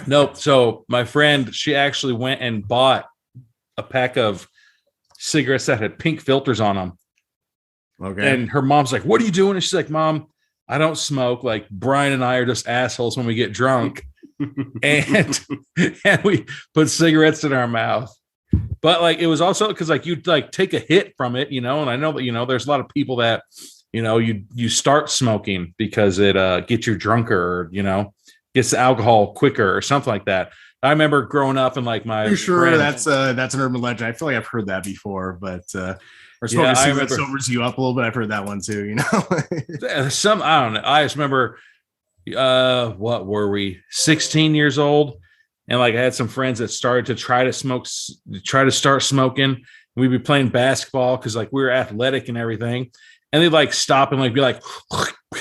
Nope. So my friend, she actually went and bought a pack of cigarettes that had pink filters on them. Okay. And her mom's like, "What are you doing?" And she's like, "Mom, I don't smoke. Like Brian and I are just assholes when we get drunk." and we put cigarettes in our mouth. But like it was also because like you'd like take a hit from it, you know. And I know that, you know, there's a lot of people that, you know, you start smoking because it gets you drunker, or, you know, gets the alcohol quicker or something like that. I remember growing up and like my sure that's an urban legend. I feel like I've heard that before, but or smoking cigarettes sobers you up a little bit. I've heard that one too, you know. I don't know. I just remember what were we, 16 years old, and like I had some friends that started to try to start smoking. We'd be playing basketball because like we were athletic and everything, and they'd like stop and like be like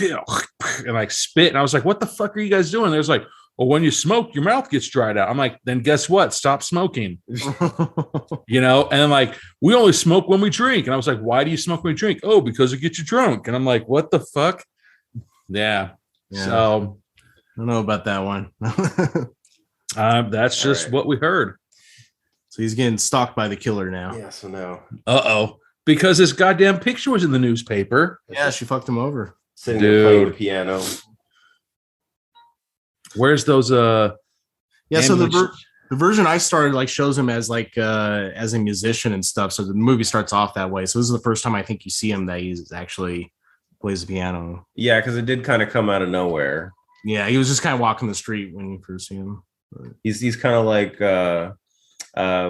and like spit, and I was like, "What the fuck are you guys doing?" There's like, "Well, when you smoke, your mouth gets dried out." I'm like, "Then guess what? Stop smoking." You know, and then like, "We only smoke when we drink." And I was like, "Why do you smoke when you drink?" "Oh, because it gets you drunk." And I'm like, "What the fuck?" Yeah. So I don't know about that one. that's just what we heard. So he's getting stalked by the killer now. Yeah, so no. Uh-oh. Because this goddamn picture was in the newspaper. Yeah, she fucked him over. Sitting there playing the piano. Where's those so the version I started like shows him as like as a musician and stuff, so the movie starts off that way. So this is the first time I think you see him that he's actually plays the piano. Yeah, because it did kind of come out of nowhere. Yeah, he was just kind of walking the street when you first see him. He's kind of like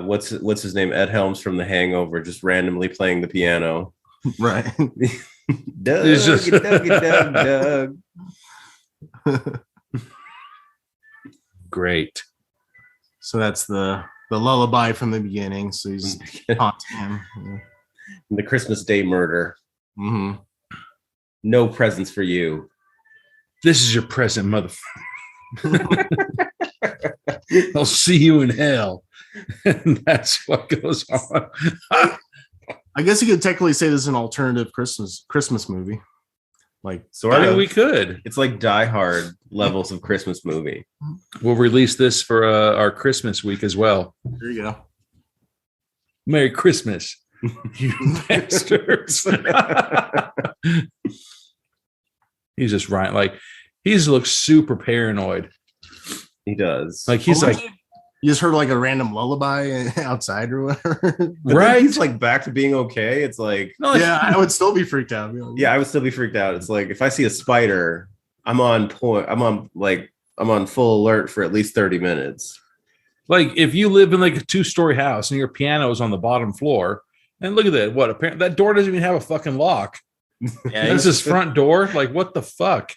what's his name, Ed Helms from The Hangover, just randomly playing the piano. Right. Doug, He's just- Doug. Great. So that's the lullaby from the beginning. So he's haunting him. Yeah. The Christmas Day murder. Mm-hmm. No presents for you. This is your present, motherfucker. I'll see you in hell. And that's what goes on. I guess you could technically say this is an alternative Christmas movie. Like Sort of. we could. It's like Die Hard levels of Christmas movie. We'll release this for our Christmas week as well. there you go. Merry Christmas, you bastards. He's just right. Like he just looks super paranoid. He does. Like he's like, You just heard like a random lullaby outside or whatever. But then right? he's like back to being okay. It's like, No, like, Yeah, I would still be freaked out. yeah, I would still be freaked out. It's like if I see a spider, I'm on point. I'm on full alert for at least 30 minutes. like if you live in like a 2-story house and your piano is on the bottom floor, and look at that. What apparently that door doesn't even have a fucking lock. Yeah, That's his front door. Like, what the fuck?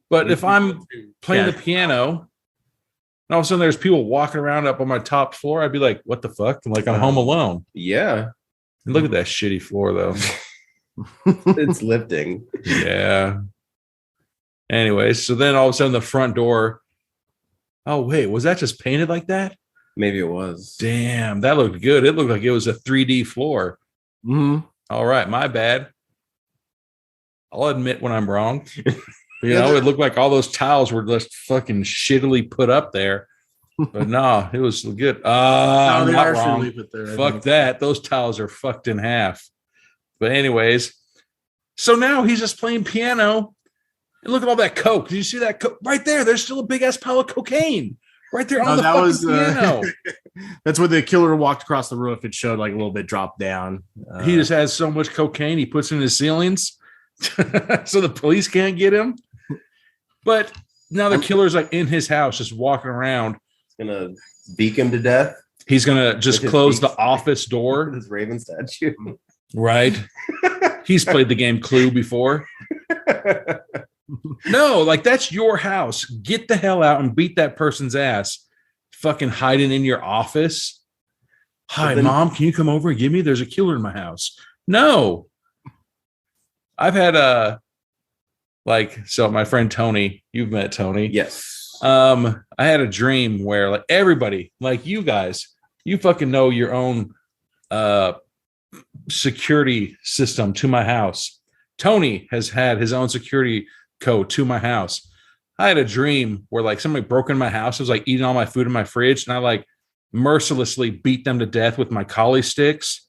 But if I'm playing Yeah. the piano, and all of a sudden there's people walking around up on my top floor, I'd be like, what the fuck? Like I'm home alone. Yeah, And look at that shitty floor though. it's lifting. Yeah. Anyways, so then all of a sudden the front door. Oh, wait, was that just painted like that? Maybe it was. Damn, that looked good. It looked like it was a 3D floor. Mm-hmm. All right, my bad. I'll admit when I'm wrong. You know, it looked like all those tiles were just fucking shittily put up there. But no, it was good. I'm not wrong. Put there, I Fuck think. that. Those tiles are fucked in half. But anyways, So now he's just playing piano. And look at all that coke. Did you see that coke? Right there, there's still a big-ass pile of cocaine. Right there on the fucking piano. That's where the killer walked across the roof. It showed like a little bit dropped down. He just has so much cocaine he puts in his ceilings so the police can't get him. But now the killer's like in his house, just walking around. He's gonna beak him to death. He's gonna just close the office door. His Raven statue. Right. He's played the game Clue before. No, like that's your house. Get the hell out and beat that person's ass. Fucking hiding in your office. Hi, Mom, can you come over and give me? There's a killer in my house. No. I've had so my friend Tony, you've met Tony. Yes. I had a dream where like everybody, like you guys, you fucking know your own security system to my house. Tony has had his own security code to my house. I had a dream where like somebody broke in my house. It was like eating all my food in my fridge, and I like mercilessly beat them to death with my collie sticks.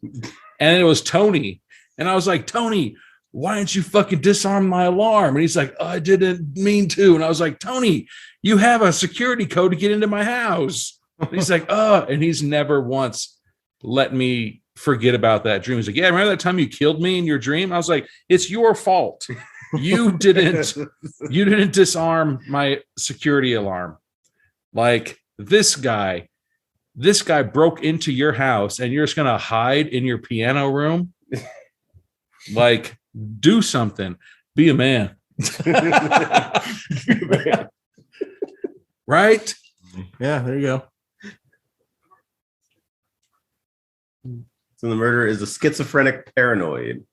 And it was Tony. And I was like, Tony, why didn't you fucking disarm my alarm? And he's like, oh, I didn't mean to. And I was like, Tony, you have a security code to get into my house. And he's like, oh, and he's never once let me forget about that dream. He's like, yeah, remember that time you killed me in your dream? I was like, it's your fault. You didn't disarm my security alarm. Like this guy broke into your house and you're just going to hide in your piano room. Like do something, be a man. Right? Yeah, there you go. So the murderer is a schizophrenic paranoid.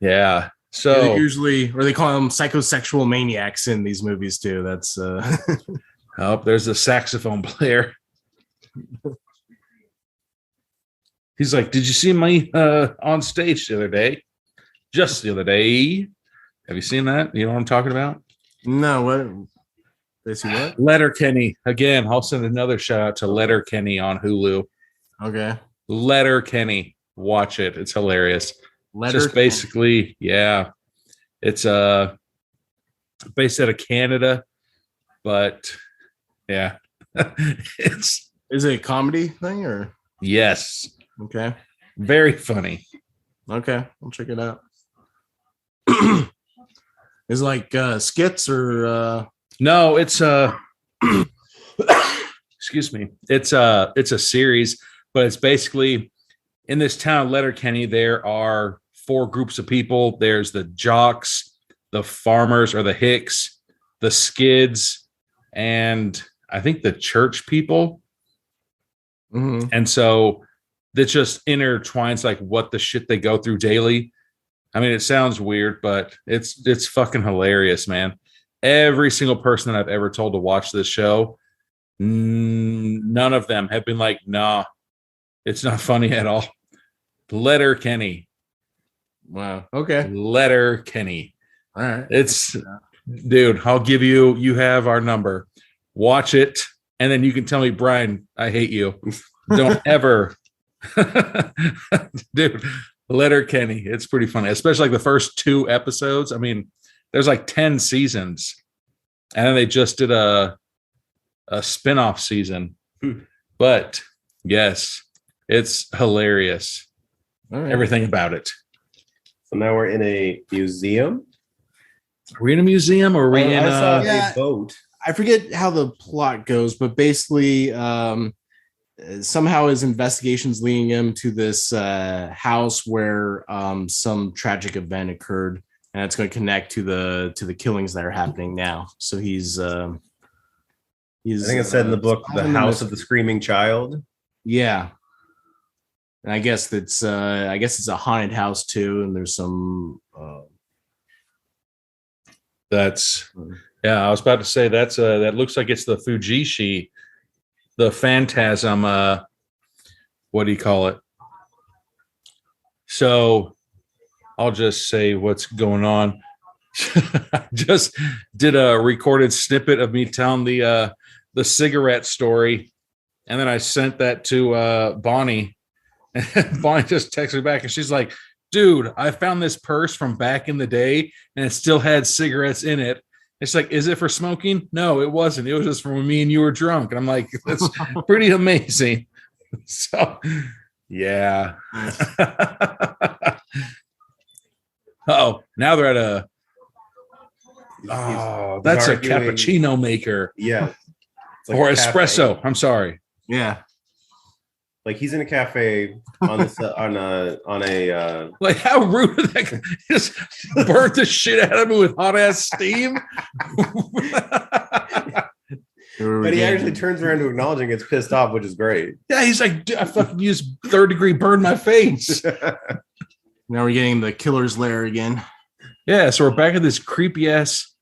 Yeah. So yeah, usually, or they call them psychosexual maniacs in these movies too. That's oh, there's a saxophone player. He's like, did you see me on stage the other day? Just the other day. Have you seen that? You know what I'm talking about? No, what? They see what? Letterkenny. Again, I'll send another shout out to Letterkenny on Hulu. Okay. Letterkenny. Watch it. It's hilarious. Just basically, yeah. It's based out of Canada, but yeah. Is it a comedy thing or? Yes. Okay. Very funny. Okay, I'll check it out. Is it like skits or No, it's excuse me. It's a series, but it's basically in this town, Letterkenny, there are 4 groups of people. There's the jocks, the farmers or the hicks, the skids, and I think the church people. Mm-hmm. And so that just intertwines like what the shit they go through daily. I mean, it sounds weird, but it's fucking hilarious, man. Every single person that I've ever told to watch this show, none of them have been like, nah, it's not funny at all. Letterkenny. Wow. Okay. Letterkenny. All right. It's, dude, I'll give you have our number. Watch it, and then you can tell me, Brian, I hate you. Don't ever. Dude, Letterkenny. It's pretty funny, especially like the first 2 episodes. I mean, there's like 10 seasons, and then they just did a spin-off season. But yes, it's hilarious. All right. Everything about it. So now we're in a museum. Are we in a museum or are we in I saw Yeah. a boat. I forget how the plot goes, but basically, somehow his investigations leading him to this house where some tragic event occurred, and it's going to connect to the killings that are happening now. So he's I think it said in the book, the house of the screaming child. Yeah. And I guess it's a haunted house too, and there's some That's yeah. I was about to say that's that looks like it's the Fujishi, the phantasm. What do you call it? So I'll just say what's going on. I just did a recorded snippet of me telling the cigarette story, and then I sent that to Bonnie, And Bonnie just texts me back and she's like, dude, I found this purse from back in the day and it still had cigarettes in it. It's like, is it for smoking? No, it wasn't. It was just for when me and you were drunk. And I'm like, that's pretty amazing. So, yeah. Oh, now they're at that's a cappuccino maker. Yeah. It's Or a espresso. cafe. I'm sorry. Yeah. Like he's in a cafe on a Like, how rude is that guy? Just burnt the shit out of me with hot ass steam. but he actually turns around to acknowledge and gets pissed off, which is great. Yeah, he's like, "Dude, I fucking used 3rd-degree burn my face. Now we're getting the killer's lair again. Yeah, so we're back at this creepy ass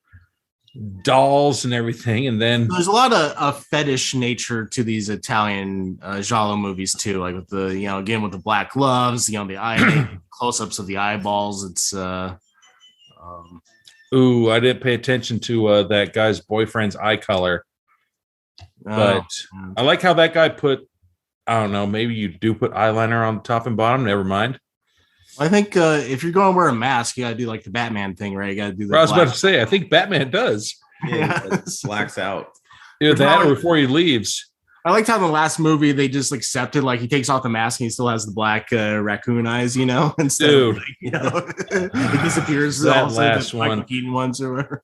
dolls and everything, and then There's a lot of fetish nature to these Italian giallo movies too, like with the again with the black gloves, the eye close-ups of the eyeballs. It's ooh, I didn't pay attention to that guy's boyfriend's eye color, but I like how that guy put. I don't know. Maybe you do put eyeliner on the top and bottom. Never mind. I think if you're going to wear a mask, you got to do like the Batman thing, right? You got to do the I was about to say, I think Batman does. Yeah, he, like, blacks out. Either that or before he leaves. I liked how in the last movie they just accepted, like he takes off the mask and he still has the black raccoon eyes, instead Dude. of it disappears. That also last the one. Keaton ones or whatever.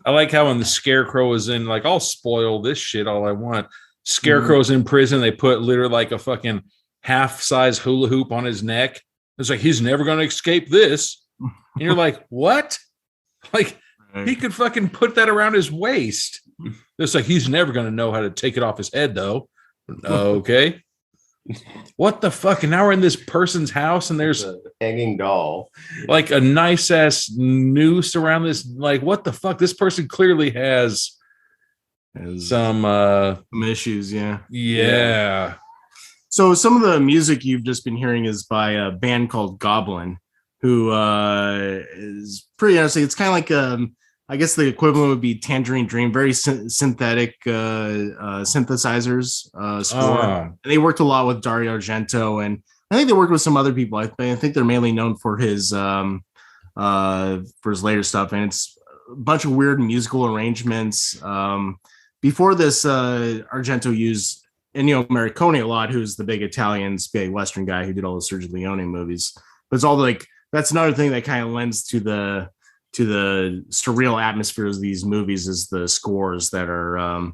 I like how when the Scarecrow was in, like, I'll spoil this shit all I want. Scarecrow's in prison. They put literally like a fucking half-size hula hoop on his neck. It's like, he's never going to escape this. And you're like, what? Like, he could fucking put that around his waist. It's like, he's never going to know how to take it off his head, though. Okay. What the fuck? And now we're in this person's house and there's a hanging doll. Like a nice ass noose around this. Like, what the fuck? This person clearly has some issues. Yeah. So some of the music you've just been hearing is by a band called Goblin, who is pretty honestly, it's kind of like I guess the equivalent would be Tangerine Dream, very synthetic synthesizers score. And they worked a lot with Dario Argento, and I think they worked with some other people. I think they're mainly known for his later stuff, and it's a bunch of weird musical arrangements. Before this, Argento used Ennio Morricone a lot, who's the big Italian spaghetti Western guy who did all the Sergio Leone movies. But it's all like, that's another thing that kind of lends to the surreal atmospheres of these movies is the scores that are,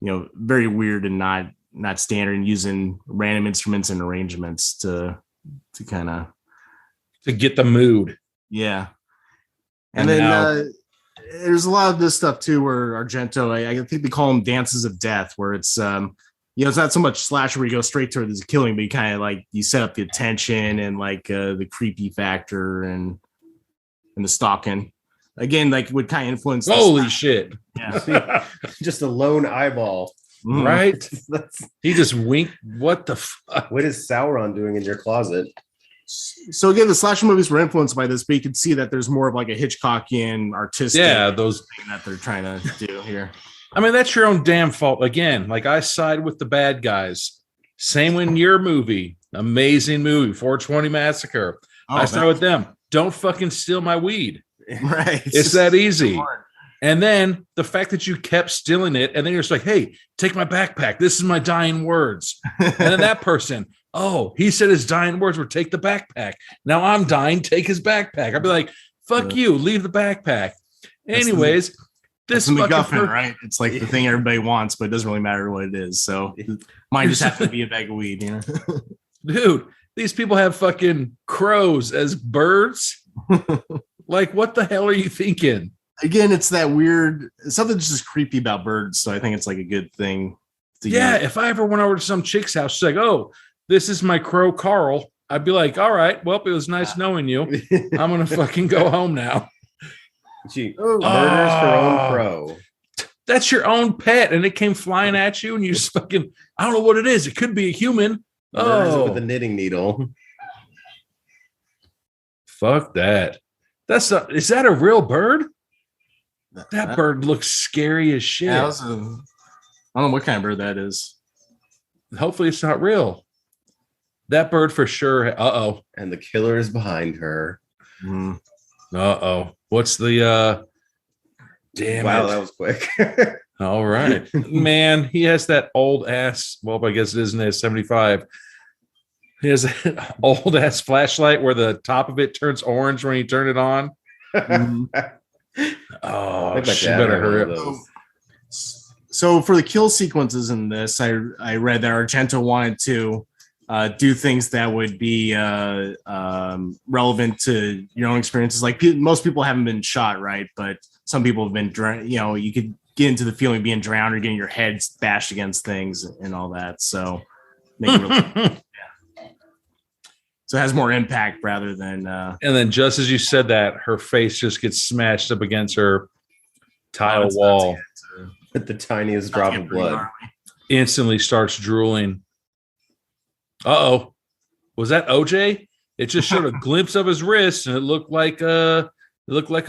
very weird and not standard, and using random instruments and arrangements to kind of to get the mood. Yeah. And then there's a lot of this stuff too, where Argento, I think they call them dances of death, where it's, it's not so much slasher where you go straight to the killing, but you kind of like you set up the tension and like the creepy factor and the stalking. Again, like would kind of influence. Holy shit! Yeah, just a lone eyeball, right? He just winked. What the fuck? What is Sauron doing in your closet? So again, the slasher movies were influenced by this, but you can see that there's more of like a Hitchcockian artistic. Yeah, those thing that they're trying to do here. I mean, that's your own damn fault. Again, like I side with the bad guys. Same in your movie. Amazing movie, 420 Massacre. I side with them. Don't fucking steal my weed. Right. It's that easy. And then the fact that you kept stealing it, and then you're just like, hey, take my backpack. This is my dying words. And then that person, oh, he said his dying words were take the backpack. Now I'm dying, take his backpack. I'd be like, fuck you, leave the backpack. Anyways, this MacGuffin, right? It's like the thing everybody wants, but it doesn't really matter what it is. So mine just happens to be a bag of weed, Dude, these people have fucking crows as birds. Like, what the hell are you thinking? Again, it's that weird something just creepy about birds. So I think it's like a good thing to use. If I ever went over to some chick's house, she's like, oh, this is my crow Carl. I'd be like, all right, well, it was nice knowing you. I'm gonna fucking go home now. She murders her own crow. That's your own pet, and it came flying at you, and you just fucking, I don't know what it is. It could be a human. Murders it with a knitting needle. Fuck that. Is that a real bird? That bird looks scary as shit. Yeah, I don't know what kind of bird that is. Hopefully it's not real. That bird for sure. Uh-oh. And the killer is behind her. Mm. Uh-oh. What's the damn Wow, it. that was quick. All right. Man, he has that old ass. Well, I guess it isn't a 75. He has an old ass flashlight where the top of it turns orange when you turn it on. Mm. Oh, Like my she dad better had one hurry of up. those. So for the kill sequences in this, I read that Argento wanted to do things that would be relevant to your own experiences. Like most people haven't been shot, right? But some people have been drowned. You know, you could get into the feeling of being drowned or getting your head bashed against things and all that. So make it really, so it has more impact rather than. And then just as you said that, her face just gets smashed up against her tile wall. With the tiniest drop of blood. Instantly starts drooling. Uh-oh. Was that OJ? It just showed a glimpse of his wrist, and it looked like a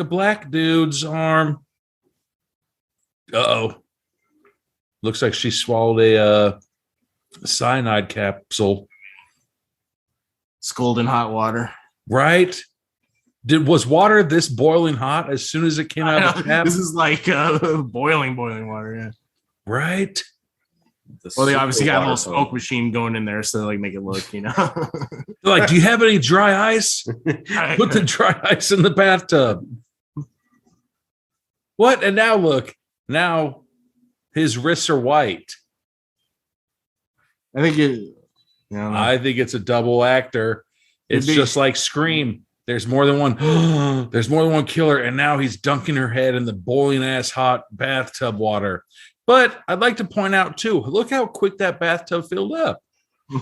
black dude's arm. Uh-oh. Looks like she swallowed a cyanide capsule. Scalding hot water. Right? Was water this boiling hot as soon as it came out of the tap? This is like boiling water. Yeah. Right? Well, they obviously got a little water smoke pump. machine going in there, so they like make it look, you know. They're like, do you have any dry ice? Put the dry ice in the bathtub. What? And now look. Now his wrists are white. I think it. Yeah, I think it's a double actor. It's It'd be- just like Scream. There's more than one. There's more than one killer, and now he's dunking her head in the boiling ass hot bathtub water. But I'd like to point out too. Look how quick that bathtub filled up,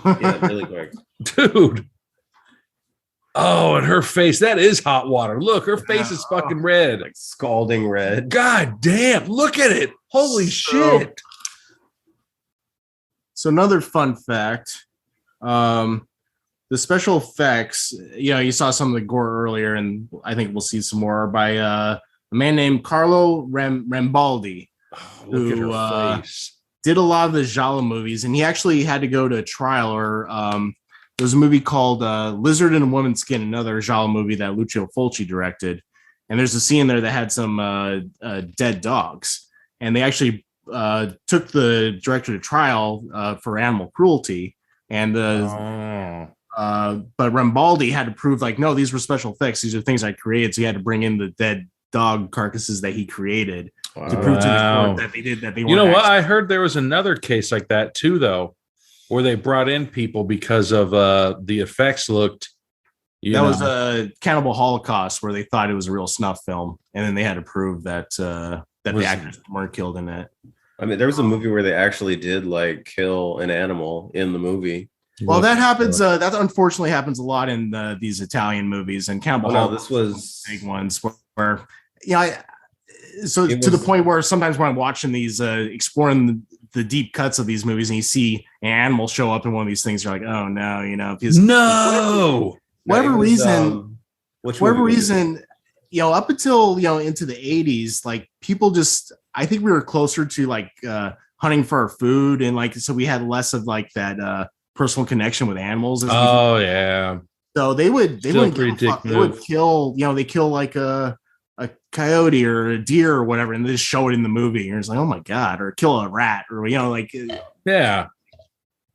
Yeah, really quick. dude. Oh, and her face. That is hot water. Look, her face is fucking red. Like scalding red. God damn. Look at it. Holy So- shit. So another fun fact, the special effects, you know, you saw some of the gore earlier, and I think we'll see some more by a man named Carlo Rambaldi. Oh, look at Who, her face. Did a lot of the Giallo movies, and he actually had to go to trial. Or there was a movie called Lizard in a Woman's Skin, another Giallo movie that Lucio Fulci directed. And there's a scene there that had some dead dogs, and they actually took the director to trial for animal cruelty. And but Rambaldi had to prove like, no, these were special effects. These are things I created. So he had to bring in the dead dog carcasses that he created to prove to the Wow. court that they did that. They You know weren't what? actually- I heard there was another case like that too, though, where they brought in people because of the effects looked. That was a Cannibal Holocaust where they thought it was a real snuff film, and then they had to prove that that Was- the actors weren't killed in it. I mean, there was a movie where they actually did like kill an animal in the movie. Well, that happens. That unfortunately happens a lot in these Italian movies, and Cannibal Oh, no, Holocaust this was big ones where yeah. So It to the was- point where sometimes when I'm watching these, exploring the deep cuts of these movies, and you see an animal show up in one of these things, you're like, oh no, you know, because no. whatever it was, reason, which whatever movie was it? reason, you know, up until, you know, into the 80s, like people just, I think we were closer to like hunting for our food, and like so we had less of like that personal connection with animals. As we, Oh yeah. so they wouldn't Still give pretty a fuck. dick They would move. kill, you know, they kill like a coyote or a deer or whatever, and they just show it in the movie. And it's like, oh my god, or kill a rat, or you know, like they Yeah.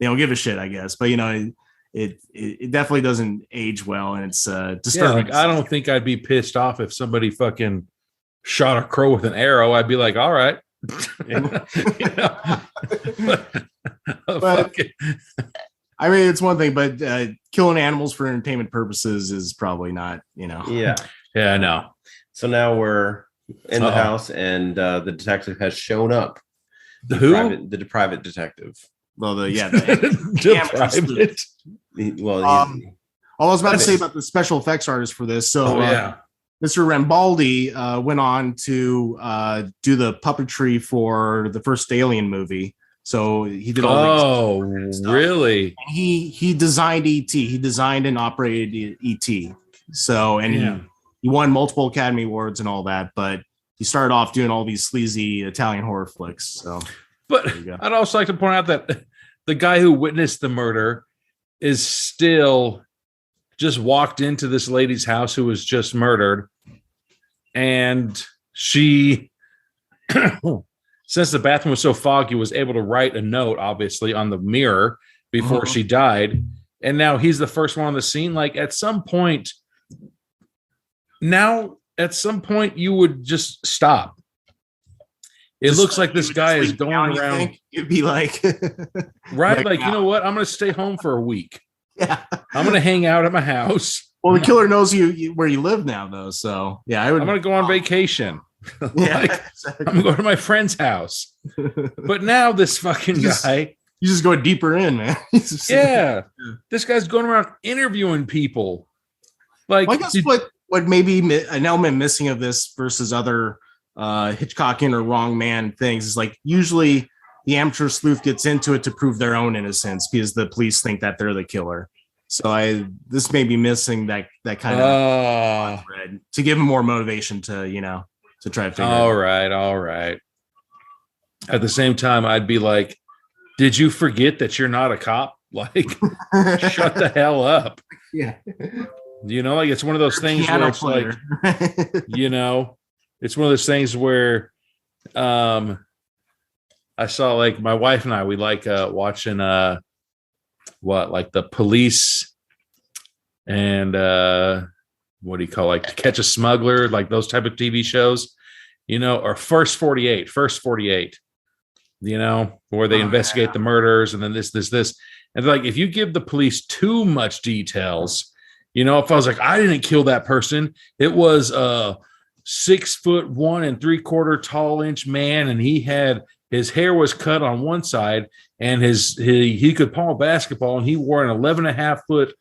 don't give a shit, I guess. But you know, it definitely doesn't age well, and it's Yeah. disturbing. Like, I don't think I'd be pissed off if somebody fucking shot a crow with an arrow. I'd be like, all right. You know? Fuck it. I mean, it's one thing, but killing animals for entertainment purposes is probably not, you know. Yeah. Yeah, no. So now we're in the Uh-oh. house, and the detective has shown up. The who? The private detective. Well, the Private. Well, all I was about to say about the special effects artist for this. So, Oh yeah. Mr. Rambaldi went on to do the puppetry for the first Alien movie. So he did all. Oh, stuff. really? He designed ET. He designed and operated ET. So and Yeah. he won multiple Academy Awards and all that. But he started off doing all these sleazy Italian horror flicks. So But there you go. I'd also like to point out that the guy who witnessed the murder is still just walked into this lady's house who was just murdered. And she, since the bathroom was so foggy, was able to write a note, obviously, on the mirror before she died. And now he's the first one on the scene. Like at some point, you would just stop. It looks like this guy is going around. You'd be like, right? Like, you know what? I'm going to stay home for a week. Yeah. I'm going to hang out at my house. Well, the killer knows you where you live now, though. So, yeah, I'm going to go on vacation. Yeah, I'm going to my friend's house. But now this fucking guy. You just go deeper in, man. Yeah. This guy's going around interviewing people. Like, well, I guess what may be an element missing of this versus other Hitchcockian or wrong man things is like usually the amateur sleuth gets into it to prove their own innocence because the police think that they're the killer. So this may be missing that kind of thread to give him more motivation to try to figure all right. At the same time, I'd be like, did you forget that you're not a cop? Like, shut the hell up. Yeah. Like it's one of those things where it's like, it's one of those things where I saw like my wife and I, we like watching like the police and what do you call like To Catch a Smuggler, like those type of TV shows, or First 48, where they investigate the murders and then this. And like, if you give the police too much details, if I was like, I didn't kill that person, it was 6'1" 3/4 tall inch man, and his hair was cut on one side, and he could palm a basketball, and he wore an 11.5 foot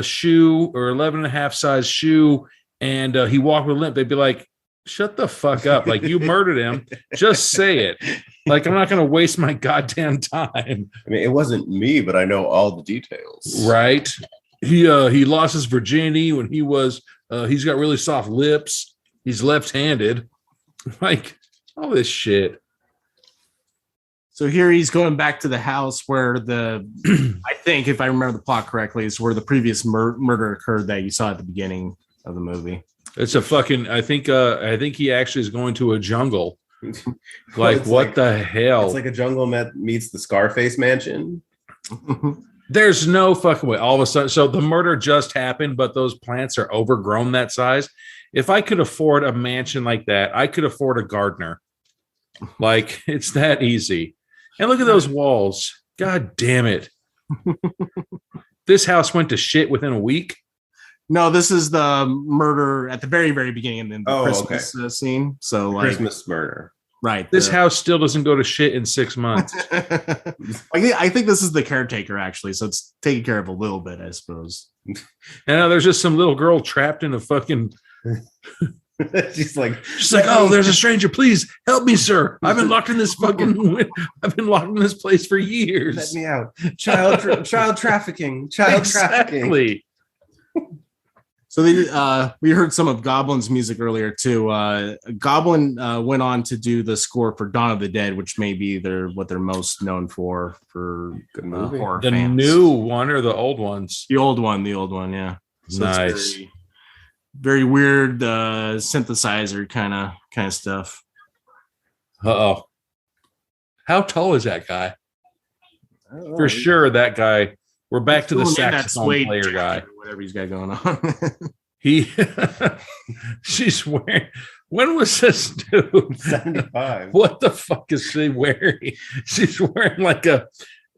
shoe or 11.5 size shoe, and he walked with a limp. They'd be like, shut the fuck up. Like, you murdered him. Just say it. Like, I'm not going to waste my goddamn time. I mean, it wasn't me, but I know all the details. Right. He lost his virginity when he was, he's got really soft lips. He's left-handed. Like, all this shit. So here he's going back to the house where I think, if I remember the plot correctly, is where the previous murder occurred that you saw at the beginning of the movie. It's a fucking, I think he actually is going to a jungle. Like, what the hell? It's like a jungle meets the Scarface mansion. There's no fucking way. All of a sudden, so the murder just happened, but those plants are overgrown that size. If I could afford a mansion like that, I could afford a gardener. Like, it's that easy. And look at those walls. God damn it. This house went to shit within a week. No, this is the murder at the very, very beginning in the Christmas scene. So, like, Christmas murder. Right. This house still doesn't go to shit in 6 months. I think this is the caretaker, actually. So it's taking care of a little bit, I suppose. And now there's just some little girl trapped in a fucking... She's like, oh, there's a stranger. Please help me, sir. I've been locked in this I've been locked in this place for years. Let me out. Child trafficking. Trafficking. So we heard some of Goblin's music earlier too. Goblin went on to do the score for Dawn of the Dead, which may be what they're most known for good movie. Horror the fans. New one or the old ones? The old one, yeah. So nice. Very, very weird synthesizer kind of stuff. Uh-oh. How tall is that guy? For sure, that guy. We're back to the saxophone player guy. Whatever he's got going on. She's wearing. When was this dude? 75. What the fuck is she wearing? She's wearing like a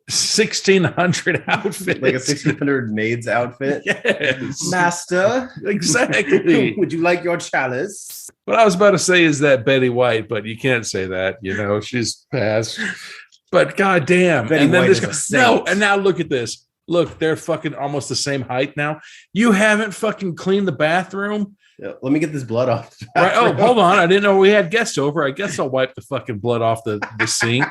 1600 outfit. Like a 1600 maid's outfit. Yes. Master. Exactly. Would you like your chalice? What I was about to say is that Betty White, but you can't say that. She's passed. But goddamn. Betty And then White this guy, no, and now look at this. Look, they're fucking almost the same height now. You haven't fucking cleaned the bathroom. Yeah, let me get this blood off. Right. Oh, hold on. I didn't know we had guests over. I guess I'll wipe the fucking blood off the sink.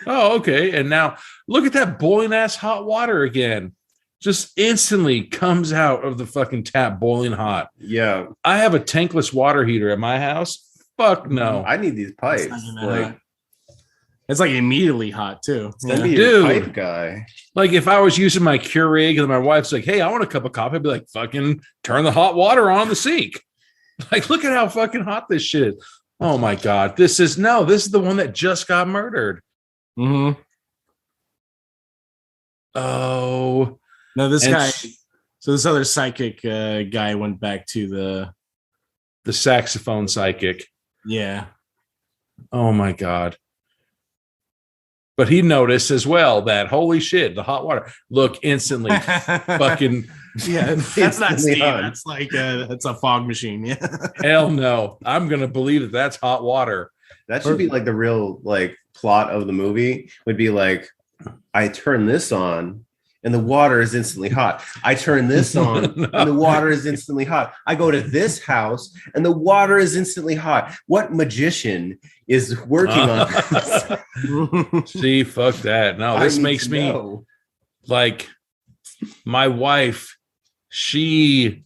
Oh, okay. And now look at that boiling ass hot water again. Just instantly comes out of the fucking tap boiling hot. Yeah. I have a tankless water heater at my house. Fuck no. I need these pipes. It's like immediately hot too. Send me Dude. your pipe guy. Like if I was using my Keurig and my wife's like, "Hey, I want a cup of coffee," I'd be like, "Fucking turn the hot water on the sink." Like, look at how fucking hot this shit is. Oh my god, this is the one that just got murdered. Mm-hmm. Oh No, this and guy. sh- So this other psychic guy went back to the saxophone psychic. yeah. Oh my god. But he noticed as well that holy shit, the hot water. Look, instantly fucking Yeah, that's not Instantly steam. on. That's like that's a fog machine. Yeah. hell no. I'm gonna believe that that's hot water. That should be like the real like plot of the movie. Would be like, I turn this on and the water is instantly hot. I turn this on No. and the water is instantly hot. I go to this house and the water is instantly hot. What magician is working on this? See, fuck that. No, this I need makes to me know. like my wife, she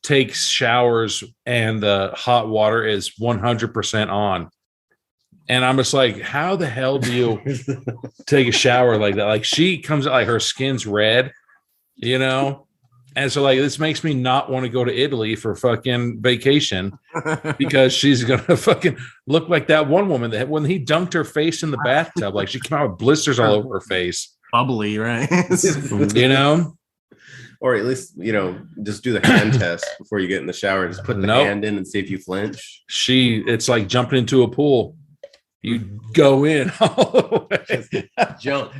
takes showers and the hot water is 100% on. And I'm just like, how the hell do you take a shower like that? Like she comes out like her skin's red, you know? And so like this makes me not want to go to Italy for fucking vacation because she's gonna fucking look like that one woman that when he dunked her face in the bathtub, like she came out with blisters all over her face, Bubbly, right? you know? Or at least, just do the hand test before you get in the shower. Just put the Nope. hand in and see if you flinch. It's like jumping into a pool. You go in all the way. Jump.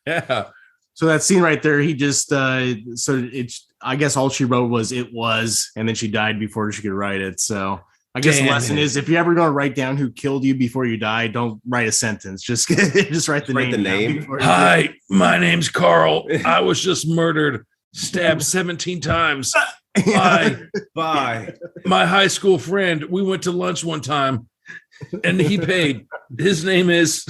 Yeah. So that scene right there, he just so it's I guess all she wrote was "it was," and then she died before she could write it. So I guess the Damn lesson it. is if you're ever going to write down who killed you before you die, don't write a sentence. Just just write the Write name. the down name. before you Hi, my name's Carl. I was just murdered, stabbed 17 times. die. Bye. My high school friend, we went to lunch one time and he paid. His name is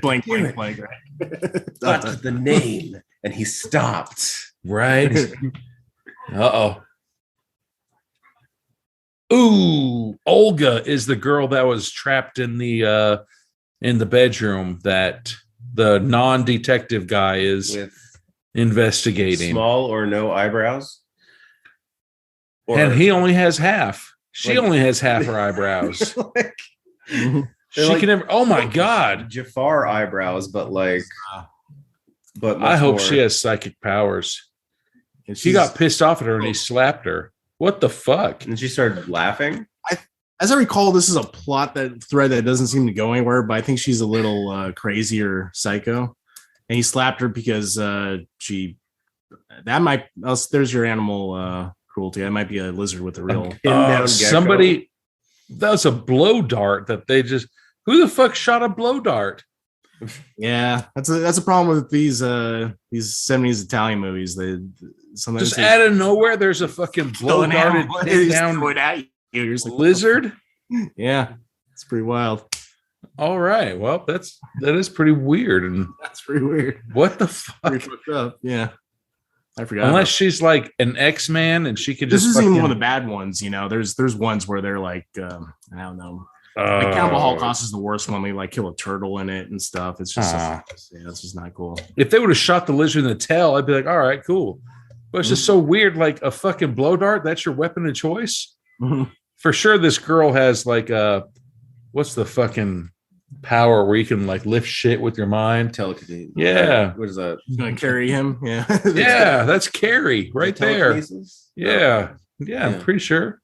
blank, blank, blank. Right? Got the name, and he stopped. right. Uh-oh. Ooh, Olga is the girl that was trapped in the bedroom that the non-detective guy is With investigating. small or no eyebrows. And he only has half. She Like- only has half her eyebrows. like Mhm. She like- can never. Oh my god! Jafar eyebrows, but like, but I much hope more. she has psychic powers. And He got pissed off at her and he slapped her. What the fuck? And she started laughing. as I recall, this is a plot that thread that doesn't seem to go anywhere, but I think she's a little crazy or psycho. And he slapped her because there's your animal cruelty. That might be a lizard with a real. Pinned down gecko. Somebody, that was a blow dart that they just. Who the fuck shot a blow dart? Yeah, that's a problem with these 70s Italian movies. They sometimes Just out of nowhere, there's a fucking blow darted down at you. You're just like, lizard. Yeah, it's pretty wild. All right, well, that is pretty weird. And That's pretty weird. what the fuck? Pretty fucked up. Yeah, I forgot. Unless about she's like an X-Man and she could this just. is even one fucking- of the bad ones. There's ones where they're like, I don't know. Like Cannibal Holocaust is the worst one. They like kill a turtle in it and stuff. It's just it's just not cool. If they would have shot the lizard in the tail, I'd be like, all right, cool. But it's just so weird. Like a fucking blow dart, that's your weapon of choice. For sure, this girl has like what's the fucking power where you can like lift shit with your mind? Telekinesis. Yeah. What is that? He's gonna carry him. Yeah. Yeah, that's Carrie right there. Telekinesis? Yeah. Yeah, I'm Yeah. pretty sure.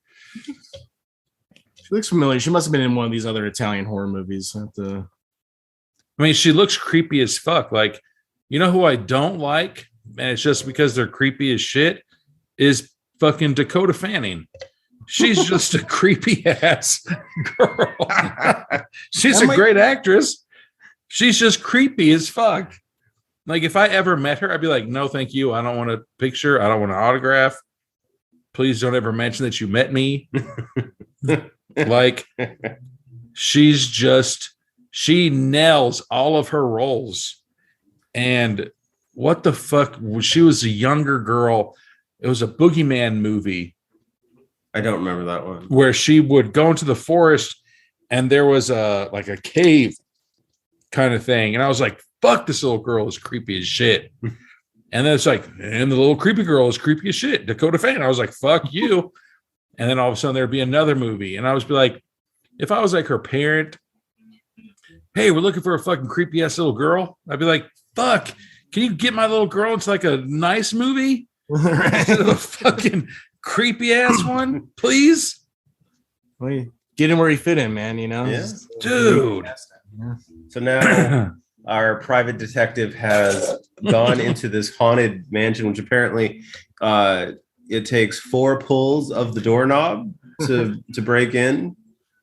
She looks familiar. She must have been in one of these other Italian horror movies. I mean, she looks creepy as fuck. Like, you know who I don't like? And it's just because they're creepy as shit, is fucking Dakota Fanning. She's just a creepy ass girl. She's a great actress. She's just creepy as fuck. Like, if I ever met her, I'd be like, no, thank you. I don't want a picture. I don't want an autograph. Please don't ever mention that you met me. Like, she nails all of her roles. And what the fuck? She was a younger girl. It was a boogeyman movie I don't remember that one. where she would go into the forest and there was a cave kind of thing. And I was like, fuck, this little girl is creepy as shit. And then it's like, and the little creepy girl is creepy as shit. Dakota Fanning. I was like, fuck you. And then all of a sudden there'd be another movie. And I was be like, if I was like her parent, hey, we're looking for a fucking creepy ass little girl. I'd be like, fuck, can you get my little girl into like a nice movie? Instead of a fucking creepy ass one, please? Well, get him where he fit in, man, you know? Yeah. Dude. So now our private detective has gone into this haunted mansion, which apparently it takes 4 pulls of the doorknob to break in.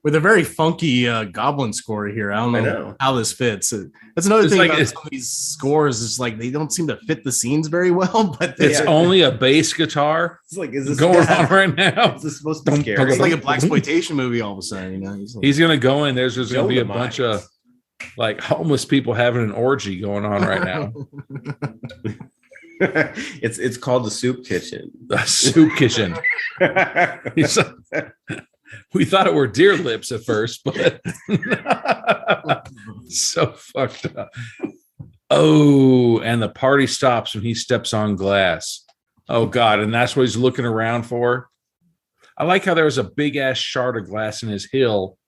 With a very funky goblin score here. I don't know how this fits. That's another thing about some of these scores is like they don't seem to fit the scenes very well. But it's only a bass guitar. It's like, is this going on right now? Is this supposed to be scary? It's like a blaxploitation movie all of a sudden. You know, he's gonna go in. There's gonna be a bunch of like homeless people having an orgy going on right now. It's called the soup kitchen. The soup kitchen. We thought it were deer lips at first, but so fucked up. Oh, and the party stops when he steps on glass. Oh God, and that's what he's looking around for. I like how there was a big ass shard of glass in his hill,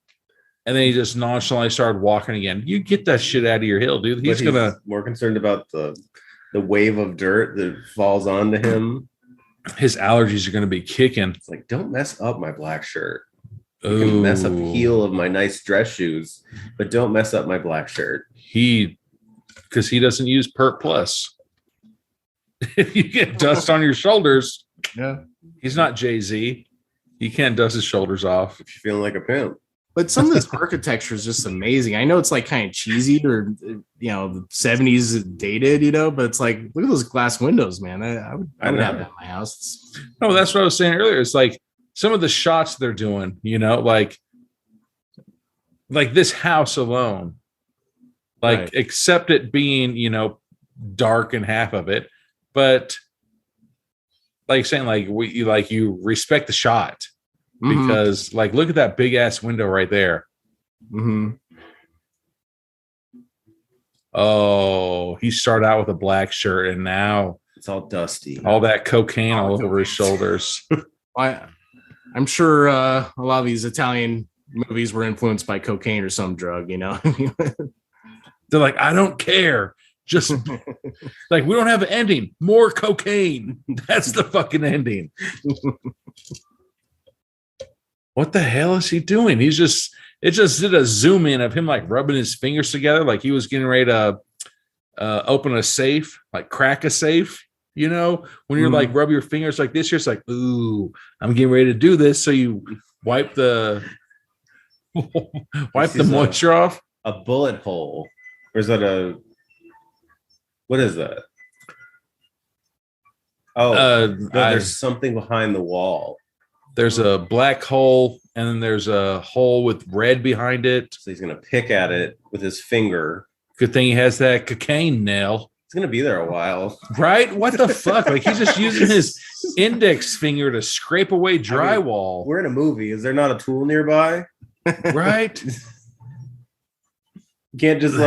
and then he just nonchalantly started walking again. You get that shit out of your hill, dude. He's gonna more concerned about the wave of dirt that falls onto him. His allergies are gonna be kicking. It's like, don't mess up my black shirt. You can mess up the heel of my nice dress shoes, but don't mess up my black shirt. Because he doesn't use Pert Plus. If you get dust on your shoulders, he's not Jay-Z. He can't dust his shoulders off. If you're feeling like a pimp. But some of this architecture is just amazing. I know it's like kind of cheesy or, you know, the 70s dated, you know, but it's like, look at those glass windows, man. I would have that in my house. No, that's what I was saying earlier. It's like some of the shots they're doing, you know, like this house alone, like except it being, you know, dark in half of it, but like saying like you respect the shot because like look at that big ass window right there. Oh, he started out with a black shirt and now it's all dusty, all that cocaine all over his shoulders. I'm sure a lot of these Italian movies were influenced by cocaine or some drug, you know. They're like, I don't care. Just like, we don't have an ending. More cocaine. That's the fucking ending. What the hell is he doing? It just did a zoom in of him like rubbing his fingers together. Like he was getting ready to open a safe, like crack a safe. You know, when you're like rub your fingers like this, you're just like, ooh, I'm getting ready to do this. So you wipe the moisture off. A bullet hole. Or is that what is that? Oh, no, there's something behind the wall. There's a black hole, and then there's a hole with red behind it. So he's gonna pick at it with his finger. Good thing he has that cocaine nail. It's gonna be there a while, right? What the fuck? Like he's just using his index finger to scrape away drywall. We're in a movie. Is there not a tool nearby? Right? You can't just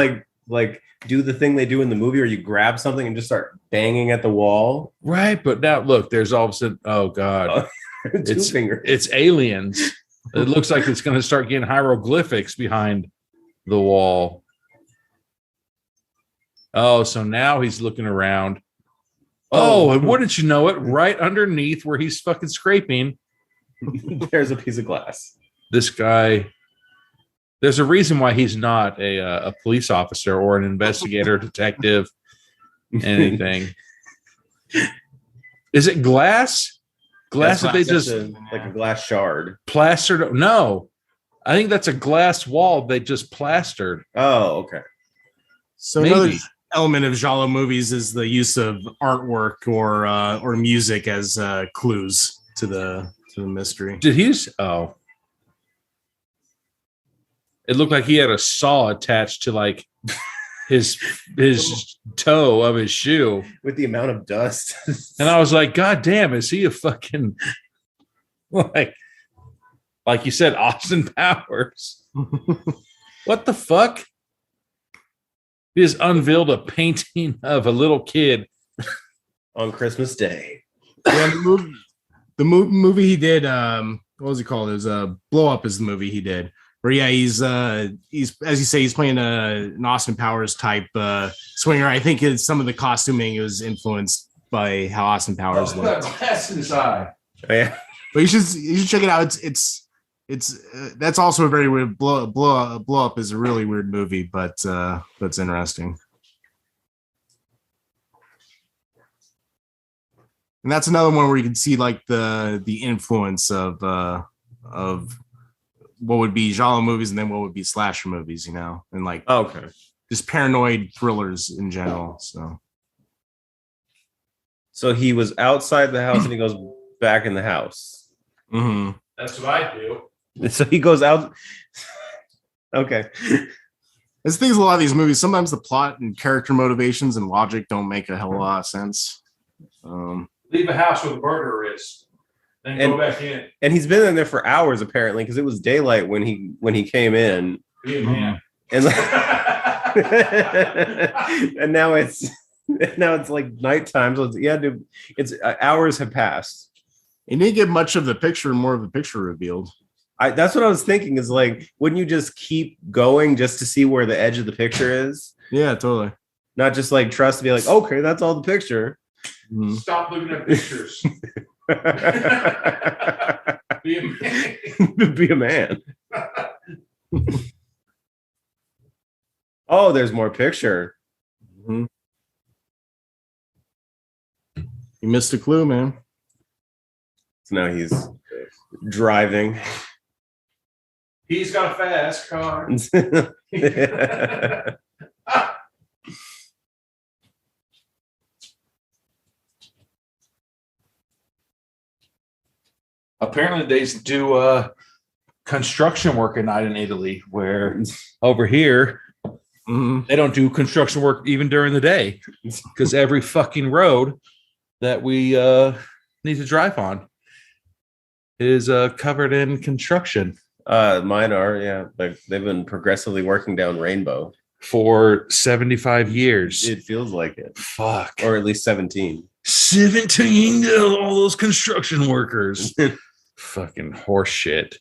like do the thing they do in the movie, where you grab something and just start banging at the wall. Right, but now look, there's all of a sudden. Oh God, it's aliens. It looks like it's going to start getting hieroglyphics behind the wall. Oh, so now he's looking around. Oh, and wouldn't you know it? Right underneath where he's fucking scraping, there's a piece of glass. This guy, there's a reason why he's not a police officer or an investigator, detective, anything. Is it glass? Glass that they just like a glass shard plastered? No, I think that's a glass wall they just plastered. Oh, okay. So another element of giallo movies is the use of artwork or music as clues to the mystery. Did he? Oh, it looked like he had a saw attached to like his toe of his shoe with the amount of dust. And I was like, God damn, is he a fucking like you said, Austin Powers? What the fuck? He just unveiled a painting of a little kid on Christmas Day. Yeah, the movie he did. What was it called? It was Blow Up is the movie he did. Where he's as you say, he's playing an Austin Powers type swinger. I think it's some of the costuming was influenced by how Austin Powers looked. Glass in his eye. Oh, yeah. But you should check it out. It's that's also a very weird blow up is a really weird movie, but that's interesting. And that's another one where you can see like the influence of what would be genre movies and then what would be slasher movies, you know, and like Okay. just paranoid thrillers in general. So he was outside the house and he goes back in the house. Mm-hmm. That's what I do. So he goes out. Okay. There's things a lot of these movies. Sometimes the plot and character motivations and logic don't make a hell of a lot of sense. Leave a house where the burglar is, then go back in. And he's been in there for hours apparently because it was daylight when he came in. Be a man. And and now it's like nighttime. So it's hours have passed. He didn't get much of the picture, more of the picture revealed. That's what I was thinking is like, wouldn't you just keep going just to see where the edge of the picture is? Yeah, totally. Not just like trust to be like, okay, that's all the picture. Mm-hmm. Stop looking at pictures. Be a man. Be a man. Oh, there's more picture. Mm-hmm. You missed a clue, man. So now he's driving. He's got a fast car. Apparently, they do construction work at night in Italy, where over here they don't do construction work even during the day because every fucking road that we need to drive on is covered in construction. Mine are, yeah. They've been progressively working down Rainbow For 75 years. It feels like it. Fuck. Or at least 17. 17, all those construction workers. Fucking horse shit.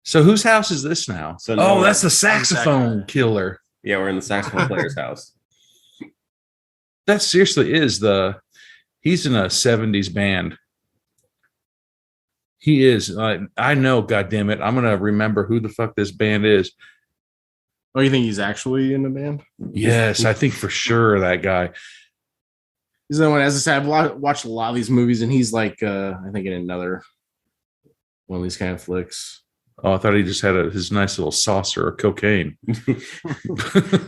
So whose house is this now? So now that's the saxophone killer. Yeah, we're in the saxophone player's house. That seriously is he's in a 70s band. He is. I know, goddammit. I'm going to remember who the fuck this band is. Oh, you think he's actually in the band? Yes, I think for sure that guy. He's the one, as I said, I've watched a lot of these movies, and he's like, I think in another one of these kind of flicks. Oh, I thought he just had his nice little saucer of cocaine. No,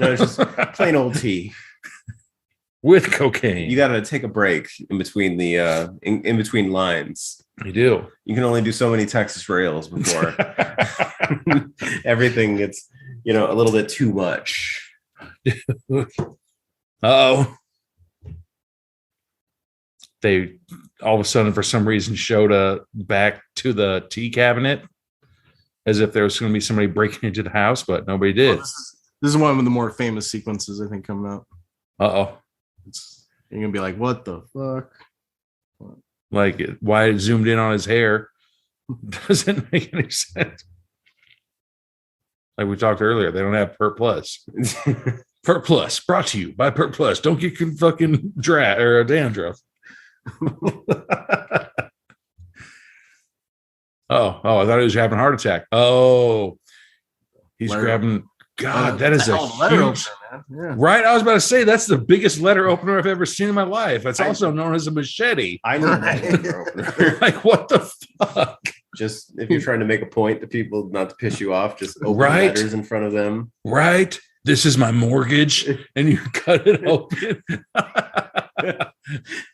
it's just plain old tea. With cocaine. You got to take a break in between the in between lines. You do. You can only do so many Texas rails before everything gets, a little bit too much. Oh. They all of a sudden, for some reason, showed back to the tea cabinet as if there was going to be somebody breaking into the house, but nobody did. Well, this is one of the more famous sequences, I think, coming up. Uh-oh. You're going to be like, what the fuck? Like, why it zoomed in on his hair doesn't make any sense. Like we talked earlier, they don't have Pert Plus. Pert Plus, brought to you by Pert Plus. Don't get fucking dandruff. Oh, I thought he was having a heart attack. Oh, he's grabbing. God, that is a letter huge, opener, man. Yeah. Right? I was about to say that's the biggest letter opener I've ever seen in my life. That's also known as a machete. I know that letter opener. Like, what the fuck? Just if you're trying to make a point to people, not to piss you off, just open Right. letters in front of them. Right? This is my mortgage, and you cut it open.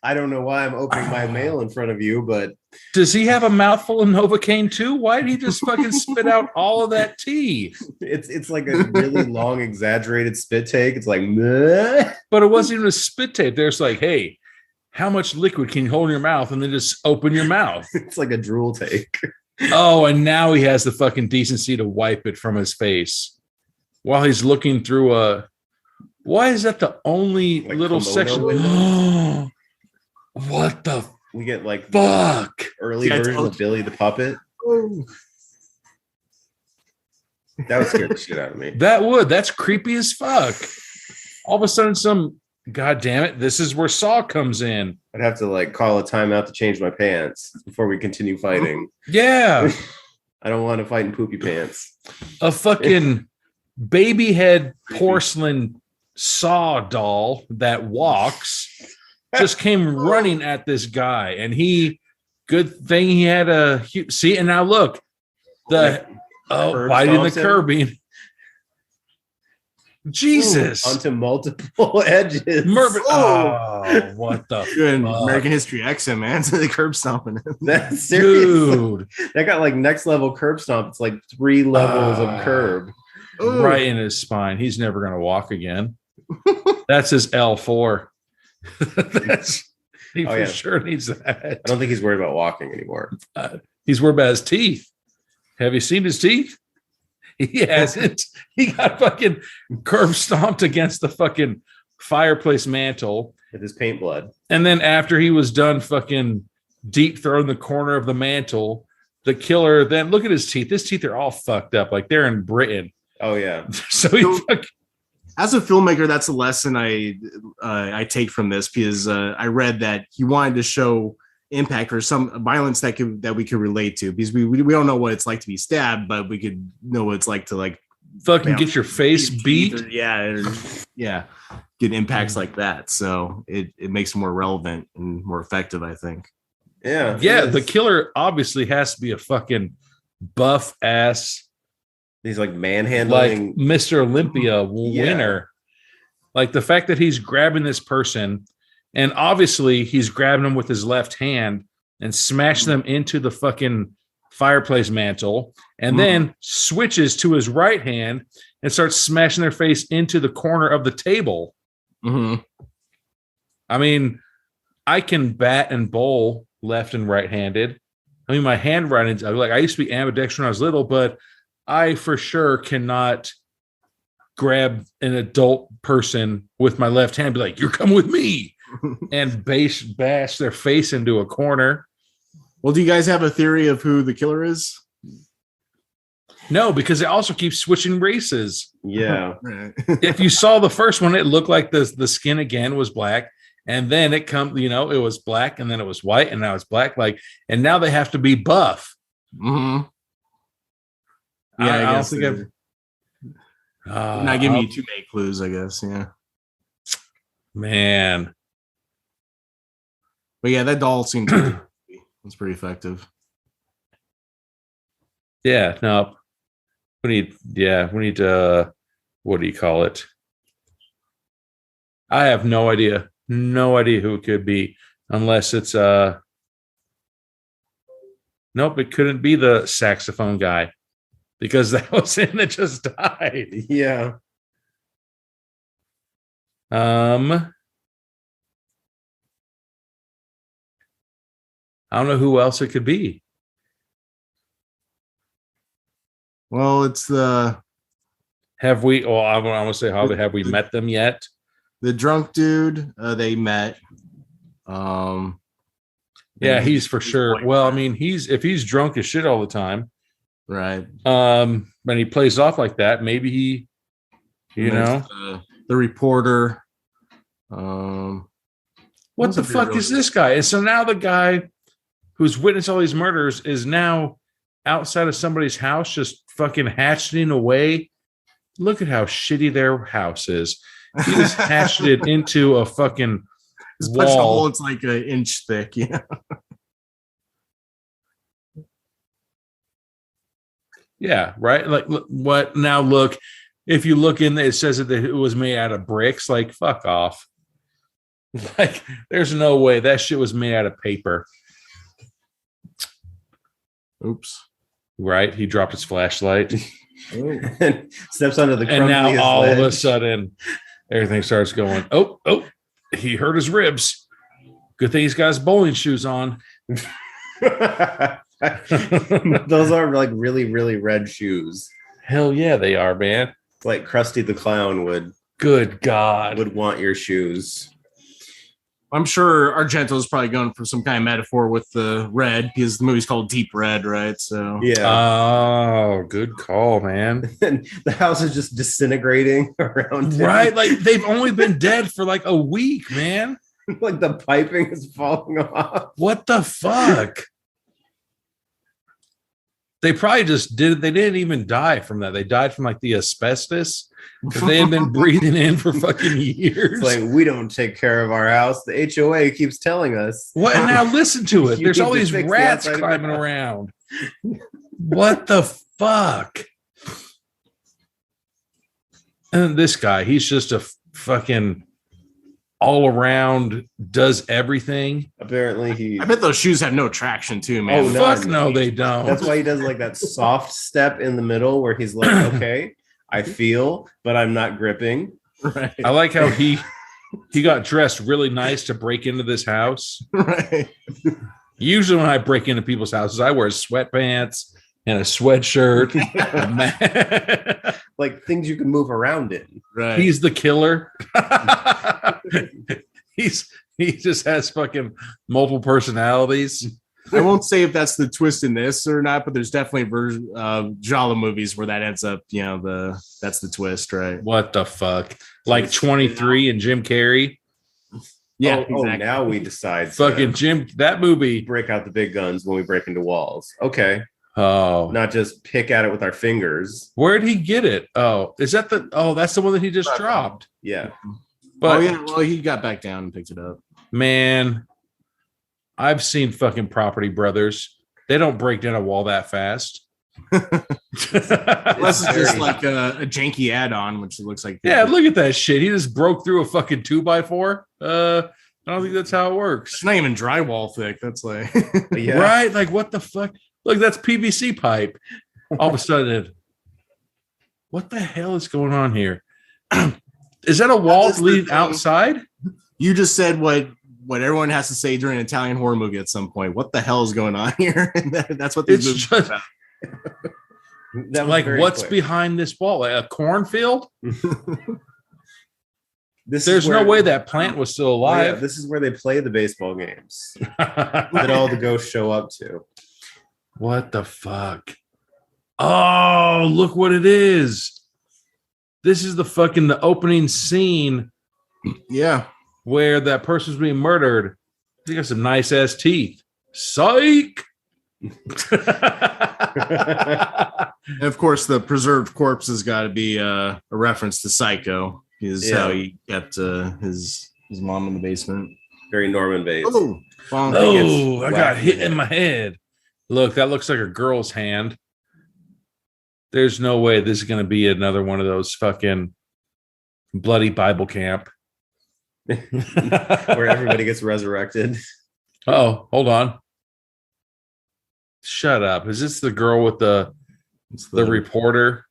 I don't know why I'm opening my mail in front of you, but Does he have a mouthful of Novocaine too? Why did he just fucking spit out all of that tea? it's like a really long, exaggerated spit take. It's like, meh. But it wasn't even a spit tape. There's like, hey, how much liquid can you hold in your mouth? And then just open your mouth. It's like a drool take. Oh, and now he has the fucking decency to wipe it from his face. while he's looking through a. Why is that the only Like little kimono section? window? What the We get like fuck? early Yeah, I version told of Billy the Puppet. Oh. That would scare the shit out of me. That's creepy as fuck. All of a sudden, God damn it, this is where Saw comes in. I'd have to like call a timeout to change my pants before we continue fighting. Yeah. I don't want to fight in poopy pants. A fucking baby head porcelain Saw doll that walks just came running at this guy, and good thing he had a see. And now look, biting the stomps him. curbing. Jesus, Onto multiple edges. What the Good fuck? American History X, man. So the curb stomping him. That's serious. Dude, That got like next level curb stomp. It's like 3 levels of curb. Ooh. right in his spine. He's never gonna walk again. That's his L4. He for sure needs that. I don't think he's worried about walking anymore. He's worried about his teeth. Have you seen his teeth? He hasn't. He got fucking curb stomped against the fucking fireplace mantle. With his paint blood. And then after he was done fucking deep throwing the corner of the mantle, the killer then look at his teeth. His teeth are all fucked up. Like they're in Britain. Oh yeah. So he fucking As a filmmaker, that's a lesson I take from this, because I read that he wanted to show impact or some violence that we could relate to, because we don't know what it's like to be stabbed, but we could know what it's like to like fucking get your face beat. Get impacts like that. So it makes it more relevant and more effective, I think. Yeah. Yeah, the killer obviously has to be a fucking buff ass, He's like like manhandling. Mr. Olympia winner. Like the fact that he's grabbing this person, and obviously he's grabbing them with his left hand and smashing them into the fucking fireplace mantle, and then switches to his right hand and starts smashing their face into the corner of the table. Mm-hmm. I mean, I can bat and bowl left and right-handed. I mean, my handwriting's like I used to be ambidextrous when I was little, but I for sure cannot grab an adult person with my left hand, be like, "You're coming with me," and bash their face into a corner. Well, do you guys have a theory of who the killer is? No, because it also keeps switching races. Yeah. If you saw the first one, it looked like the skin again was black, and then it it was black, and then it was white, and now it's black. And now they have to be buff. Mm-hmm. Yeah, I don't think I've. Not giving you too many clues, I guess. Yeah, man. But yeah, that doll seems it's pretty effective. Yeah, no. We need what do you call it? I have no idea. No idea who it could be, unless it's nope, it couldn't be the saxophone guy, because that was him that just died. Yeah. I don't know who else it could be. Well, it's Have we? Well, I want to say, have we met them yet? the drunk dude they met. Yeah, and he's for sure. boyfriend. Well, I mean, if he's drunk as shit all the time, Right. and he plays off like that, maybe he, And there's, the reporter. what What's the a fuck real- is this guy? And so now the guy who's witnessed all these murders is now outside of somebody's house, just fucking hatcheting away. Look at how shitty their house is. He just hatched it into a fucking Just punched a hole. wall. It's like an inch thick. Yeah. Yeah, right. Like what now? Look, if you look in there, it says that it was made out of bricks. Like fuck off. Like there's no way that shit was made out of paper. Oops. Right? He dropped his flashlight, And steps onto the and now crumbliest all of a ledge. sudden, everything starts going. Oh! He hurt his ribs. Good thing he's got his bowling shoes on. Those are like really, really red shoes. Hell yeah, they are, man. Like Krusty the Clown Good God. would want your shoes. I'm sure Argento's probably going for some kind of metaphor with the red because the movie's called Deep Red, right? So Yeah. Oh, good call, man. And the house is just disintegrating around him. Right? Like they've only been dead for like a week, man. Like the piping is falling off. What the fuck? They probably just they didn't even die from that. They died from like the asbestos that they had been breathing in for fucking years. It's like, we don't take care of our house. The HOA keeps telling us. What? And now listen to it. You There's need all to these fix the rats outside of your climbing house. around. What the fuck? And this guy, he's just a fucking all around, does everything. Apparently he. I bet those shoes have no traction too, man. Oh, no. Fuck no, they don't. That's why he does like that soft step in the middle where he's like, okay, I feel, but I'm not gripping. Right. I like how he got dressed really nice to break into this house. Right. Usually when I break into people's houses, I wear sweatpants and a sweatshirt. Like things you can move around in. Right. He's the killer. He just has fucking multiple personalities. I won't say if that's the twist in this or not, but there's definitely version of Jala movies where that ends up, that's the twist, right? What the fuck? Like 23 and Jim Carrey. Yeah, Oh, exactly. now we decide. Fucking to Jim, that movie. break out the big guns when we break into walls. Okay, Oh, not just pick at it with our fingers. where'd he get it? Oh, is that that's the one that he just dropped. Yeah, But Oh yeah, well he got back down and picked it up. man, I've seen fucking Property Brothers. They don't break down a wall that fast. Unless it's just very- like a janky add-on, which it looks like. Yeah, look at that shit. He just broke through a fucking 2x4. I don't think that's how it works. It's not even drywall thick. That's like yeah. Right? Like, what the fuck? Look, that's PVC pipe. All of a sudden, what the hell is going on here? Is that a wall is the leading thing. outside? you just said what everyone has to say during an Italian horror movie at some point. What the hell is going on here? And that's what these It's movies just are about. That was like, very what's quick. behind this wall? Like a cornfield? This is There's no where- way that plant was still Oh, yeah, alive. this is where they play the baseball games that all the ghosts show up to. What the fuck? Oh, look what it is. This is the opening scene Yeah. where that person's being murdered. They got some nice ass teeth. Psych. And of course, the preserved corpse has got to be a reference to Psycho. Is Yeah. how he kept his mom in the basement. Very Norman Bates. Oh, well, Oh, I whacked got in hit the in head. my head. Look, that looks like a girl's hand. There's no way this is going to be another one of those fucking bloody Bible camp. Where everybody gets resurrected. Oh, hold on. Shut up. Is this the girl with the reporter?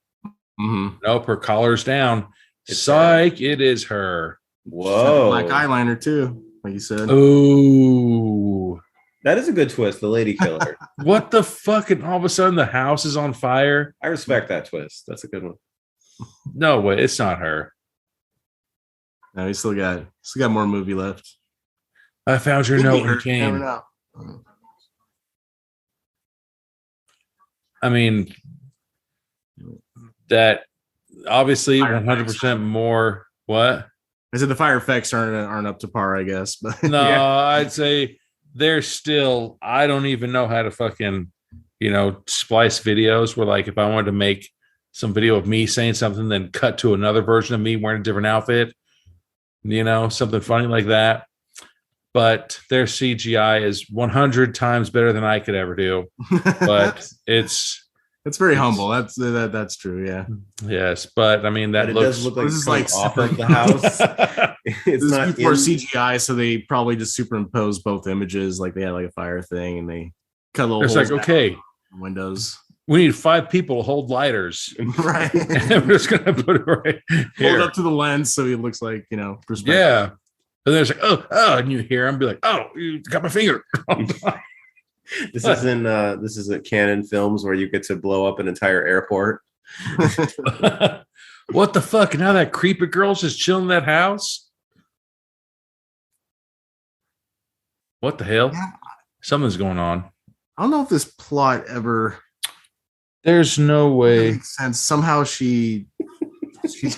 Mhm. Nope, her collar's down. It's Psych, it is her. Whoa. Black eyeliner too, like you said. Ooh. That is a good twist, the lady killer. What the fuck? And all of a sudden the house is on fire. I respect that twist. That's a good one. No way, it's not her. No, he still got more movie left. I found your Could be note her, and you never came. know. I mean, that obviously Fire 100% more. What? I said the fire effects aren't up to par, I guess. But No, Yeah. I'd say they're still, I don't even know how to fucking, splice videos where, like, if I wanted to make some video of me saying something, then cut to another version of me wearing a different outfit, something funny like that. But their CGI is 100 times better than I could ever do. But it's, it's very humble. That's true. Yeah. yes. But I mean, that But it looks. does look like This is coming like off super- of the house. This It's is not before in- CGI, so they probably just superimposed both images. Like they had like a fire thing, and they cut little it's holes like, okay, in the windows. we need 5 people to hold lighters. Right. And we're just going to put it right Hold here. up to the lens so he looks like perspective. Yeah. And there's like, oh, and you hear him be like, oh, you got my finger. This isn't Canon Films where you get to blow up an entire airport. What the fuck? Now that creepy girl's just chilling in that house? What the hell? Yeah. Something's going on. I don't know if this plot ever There's no way. makes sense. Somehow she's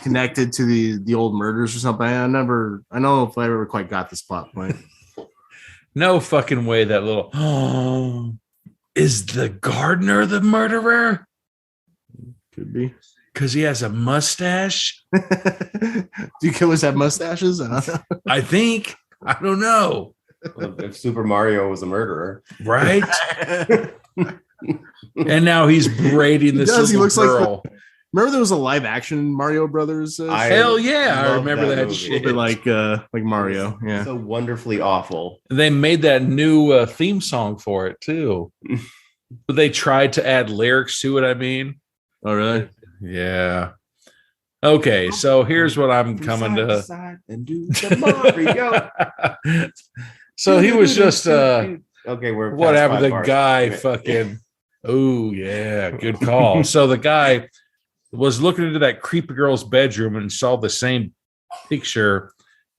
connected to the old murders or something. I don't know if I ever quite got this plot point. No fucking way that little is the gardener the murderer? Could be. Because he has a mustache? Do killers have mustaches? I don't know. I think. I don't know. If Super Mario was a murderer, Right? And now he's braiding this does. He little looks like girl. Remember there was a live action Mario Brothers? Hell yeah, I love remember that movie. a shit. little bit like Mario. Yeah. so wonderfully awful. They made that new theme song for it too. But they tried to add lyrics to it, I mean. Oh really? Yeah. Okay, so here's what I'm coming to. And do the Mario. So he was just okay. We're past whatever 5 the bars. guy Anyway. fucking oh yeah, good call. So the guy was looking into that creepy girl's bedroom and saw the same picture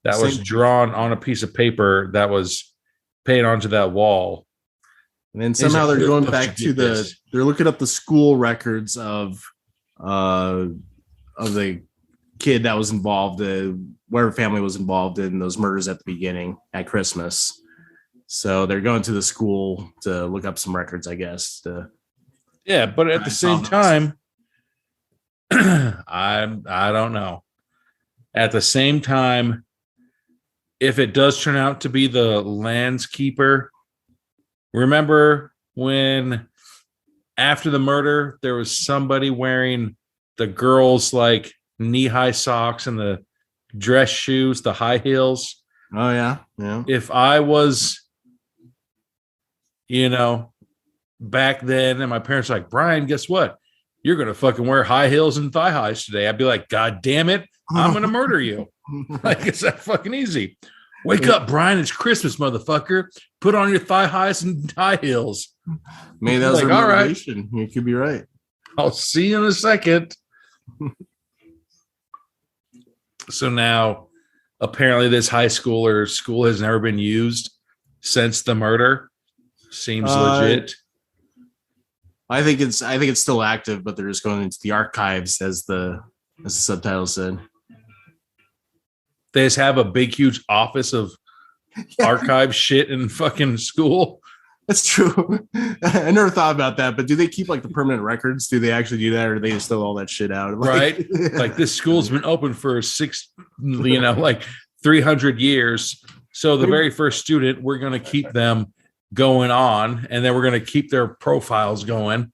that was Same- drawn on a piece of paper that was painted onto that wall. And then somehow they're Who going the fuck back should to do this? they're looking up the school records of the kid that was involved, whatever family was involved in those murders at the beginning at Christmas. So they're going to the school to look up some records, I guess. Yeah, but at the Right, same Thomas. time, I don't know. At the same time, if it does turn out to be the landskeeper, remember when after the murder there was somebody wearing the girls' like knee-high socks and the dress shoes, the high heels? Oh yeah, yeah. If I was, back then and my parents were like, Brian, guess what? You're going to fucking wear high heels and thigh highs today. I'd be like, God damn it. I'm going to murder you. Like, it's that fucking easy. Wake up, Brian. It's Christmas, motherfucker. Put on your thigh highs and high heels. Maybe that was Like, their all right. motivation. You could be right. I'll see you in a second. So now, apparently, this high schooler school has never been used since the murder. Seems legit. I think it's still active, but they're just going into the archives as the subtitle said. They just have a big, huge office of archive shit in fucking school. That's true. I never thought about that, but do they keep like the permanent records? Do they actually do that, or do they just throw all that shit out? Right? Like this school's been open for 300 years. So the very first student, we're going to keep them going on, and then we're going to keep their profiles going,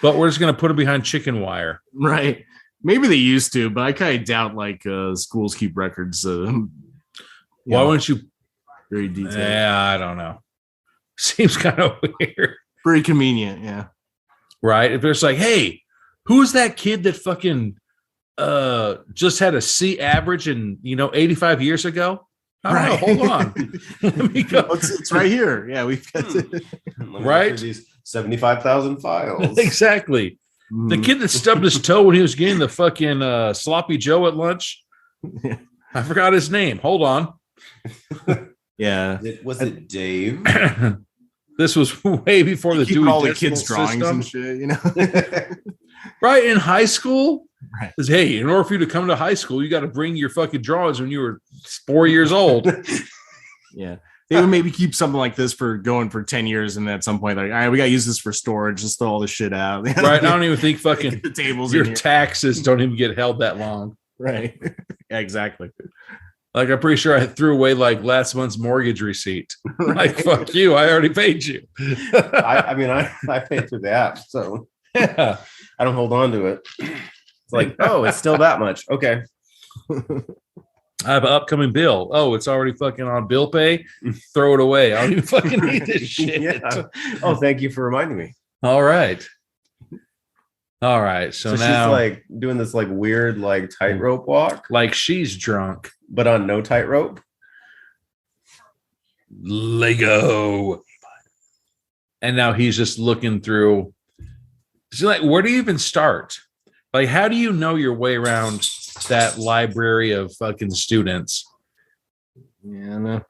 but we're just going to put them behind chicken wire. Right. Maybe they used to, but I kind of doubt like schools keep records. Why wouldn't you? very detailed? Yeah, I don't know. Seems kind of weird. Pretty convenient, yeah. Right? If it's like, hey, who's that kid that fucking just had a C average in 85 years ago? I don't know. Hold on. Let me go. It's right here. Yeah, we've got Right? These 75,000 files. Exactly. The kid that stubbed his toe when he was getting the fucking sloppy Joe at lunch. Yeah. I forgot his name. Hold on. Yeah. Was it Dave? This was way before the Keeping all the Dewey kids' Decimal drawings System. and shit, Right, in high school. Right. Says, hey, in order for you to come to high school, you got to bring your fucking drawings when you were 4 years old. Yeah. They would maybe keep something like this for going for 10 years, and at some point, like, all right, we got to use this for storage. Just throw all this shit out. Right. I don't even think fucking the tables your in here. taxes don't even get held that long. Right. Yeah, exactly. Like, I'm pretty sure I threw away like last month's mortgage receipt. Like, fuck you. I already paid you. I paid through the app, so Yeah. I don't hold on to it. It's like, oh, it's still that much. Okay. I have an upcoming bill. Oh, it's already fucking on bill pay. Throw it away. I don't even fucking need this shit. Yeah. Oh, thank you for reminding me. All right. All right. So now, she's like doing this like weird like tightrope walk, like she's drunk. but on no tightrope. Lego. And now he's just looking through. So like, where do you even start? Like, how do you know your way around that library of fucking students? Yeah, no.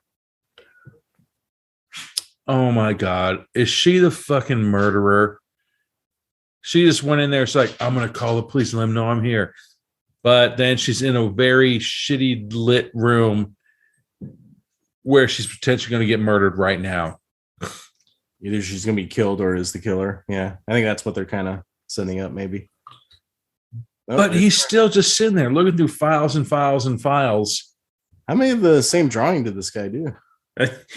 Oh my God. Is she the fucking murderer? She just went in there. It's like, I'm going to call the police and let them know I'm here. But then she's in a very shitty lit room where she's potentially going to get murdered right now. Either she's going to be killed or is the killer. Yeah. I think that's what they're kind of setting up, maybe. But he's still just sitting there looking through files and files and files. How many of the same drawing did this guy do?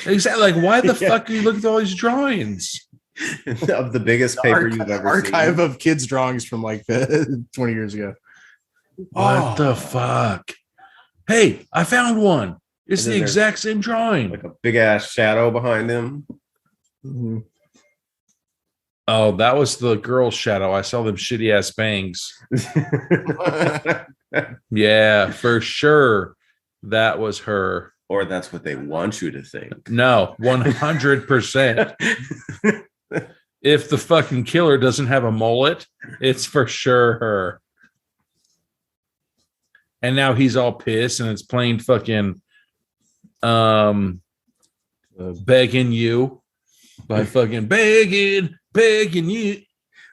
Exactly. Like, why the fuck are you looking at all these drawings? Of the biggest paper you've ever archive seen. of kids' drawings from like 20 years ago. What the fuck? Hey, I found one. It's And the then exact same drawing. Like a big ass shadow behind him. Mm-hmm. Oh, that was the girl's shadow. I saw them shitty ass bangs. Yeah, for sure. That was her. Or that's what they want you to think. No, 100%. If the fucking killer doesn't have a mullet, it's for sure her. And now he's all pissed and it's playing fucking Begging You by fucking begging you.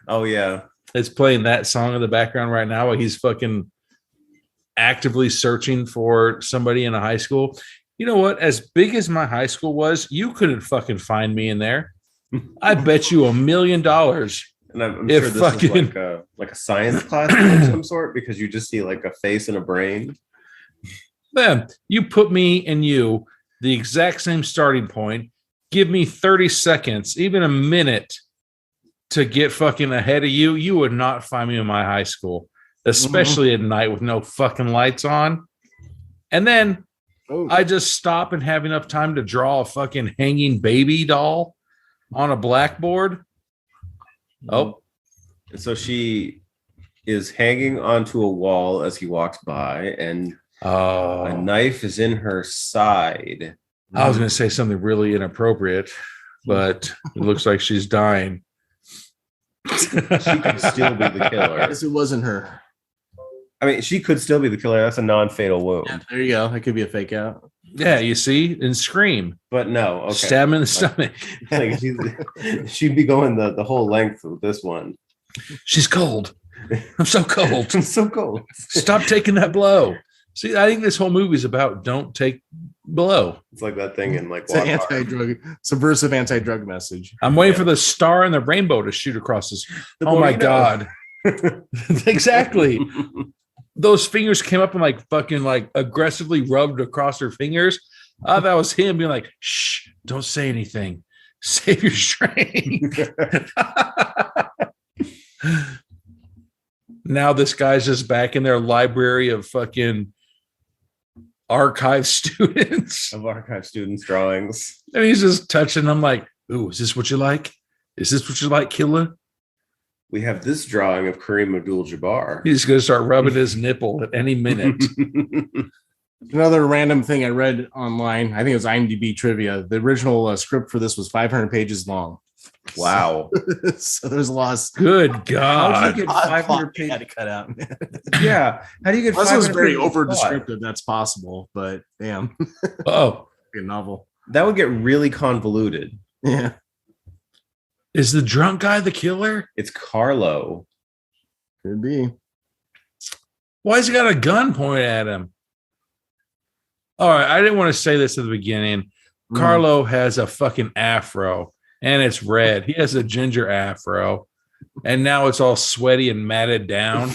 Oh yeah. It's playing that song in the background right now while he's fucking actively searching for somebody in a high school. You know what? As big as my high school was, you couldn't fucking find me in there. I bet you $1 million. And I'm If sure this fucking- is like a science class of some sort, because you just see like a face and a brain. Man, you put me and you the exact same starting point. Give me 30 seconds, even a minute to get fucking ahead of you. You would not find me in my high school, especially at night with no fucking lights on. And then I just stop and have enough time to draw a fucking hanging baby doll on a blackboard. Oh, And so she is hanging onto a wall as he walks by, and a knife is in her side. I was going to say something really inappropriate, but it looks like she's dying. She could still be the I killer. guess it wasn't her. I mean, she could still be the killer. That's a non-fatal wound. Yeah, there you go. That could be a fake out. Yeah, you see, and scream, But no, okay. stab him in the stomach. Like she'd be going the whole length of this one. She's cold. I'm so cold. I'm so cold. Stop taking that blow. See, I think this whole movie is about don't take blow. It's like that thing in like It's an Walk Hard. anti-drug, subversive anti-drug message. I'm waiting for the star and the rainbow to shoot across this. The Oh my burrito. God. Exactly. Those fingers came up and like fucking like aggressively rubbed across her fingers. That was him being like, shh, don't say anything. Save your strength. Now this guy's just back in their library of fucking archive students. Of archive students' drawings. And he's just touching them like, ooh, is this what you like? Is this what you like, killer? We have this drawing of Kareem Abdul-Jabbar. He's going to start rubbing his nipple at any minute. Another random thing I read online, I think it was IMDb trivia. The original script for this was 500 pages long. Wow. So there's a lot of Good How God. do you get 500 pages? had to cut out. Yeah. How do you get Unless it was 500 very pages over of plot? descriptive, that's possible, but damn, Oh, a novel. That would get really convoluted. Yeah. is the drunk guy the killer? It's Carlo. Could be. Why's he got a gun pointed at him? All right, I didn't want to say this at the beginning. Carlo has a fucking afro and it's red. He has a ginger afro and now it's all sweaty and matted down.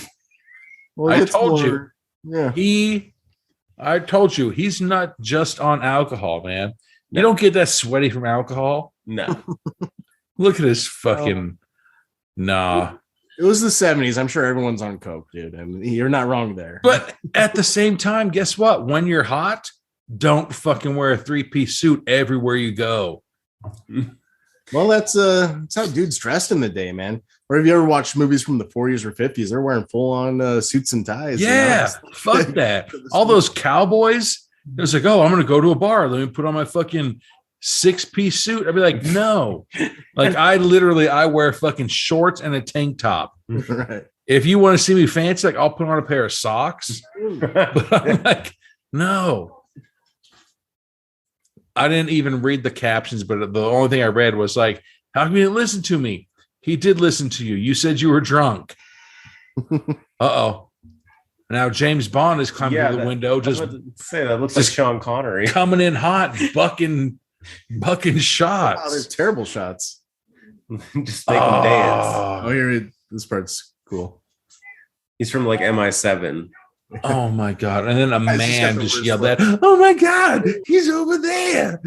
Well, I it's told you. Yeah. I told you, he's not just on alcohol, man. You don't get that sweaty from alcohol. No. Look at his fucking nah. It was the 70s. I'm sure everyone's on coke, dude. I mean, you're not wrong there. But at the same time, guess what? When you're hot, don't fucking wear a 3-piece suit everywhere you go. Well, that's how dudes dressed in the day, man. Or have you ever watched movies from the 40s or 50s? They're wearing full on suits and ties. Yeah, fuck that. All those cowboys, it was like, oh, I'm going to go to a bar. Let me put on my fucking 6-piece suit. I'd be like, no. Like I wear fucking shorts and a tank top. Right. If you want to see me fancy, like I'll put on a pair of socks. But I'm like, no. I didn't even read the captions, but the only thing I read was like, how come you didn't listen to me? He did listen to you. You said you were drunk. Uh-oh. Now James Bond is climbing through the window, just say that looks like Sean Connery coming in hot, bucking shots. Oh, they're terrible shots. just make him dance. Oh, here, this part's cool. He's from like MI7. Oh my god! And then a Guys, man just yelled at, "Oh my god, he's over there!"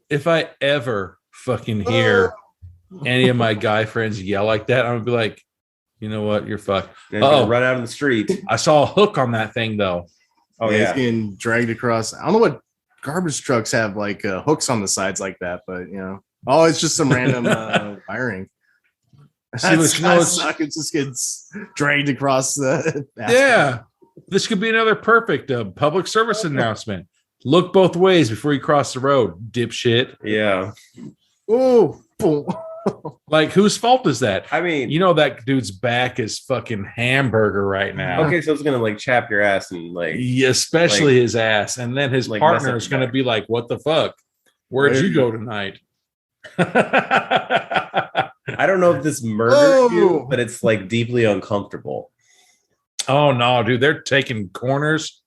If I ever fucking hear any of my guy friends yell like that, I'm gonna be like, you know what, you're fucked. Oh, run out in the street. I saw a hook on that thing though. Oh He's yeah, getting dragged across. I don't know what garbage trucks have like hooks on the sides like that, but you know, oh, it's just some random wiring. See, but you know, It just gets dragged across the. Yeah, this could be another perfect public service announcement. Look both ways before you cross the road, dipshit. yeah. Oh, boom. Like, whose fault is that? I mean, You know that dude's back is fucking hamburger right now. okay, so it's gonna like chap your ass and like Yeah, especially his ass, and then his like, partner mess is up going to back. be like, "What the fuck? Where'd you go tonight?" I don't know if this murdered you, but it's like deeply uncomfortable. Oh no, dude, they're taking corners.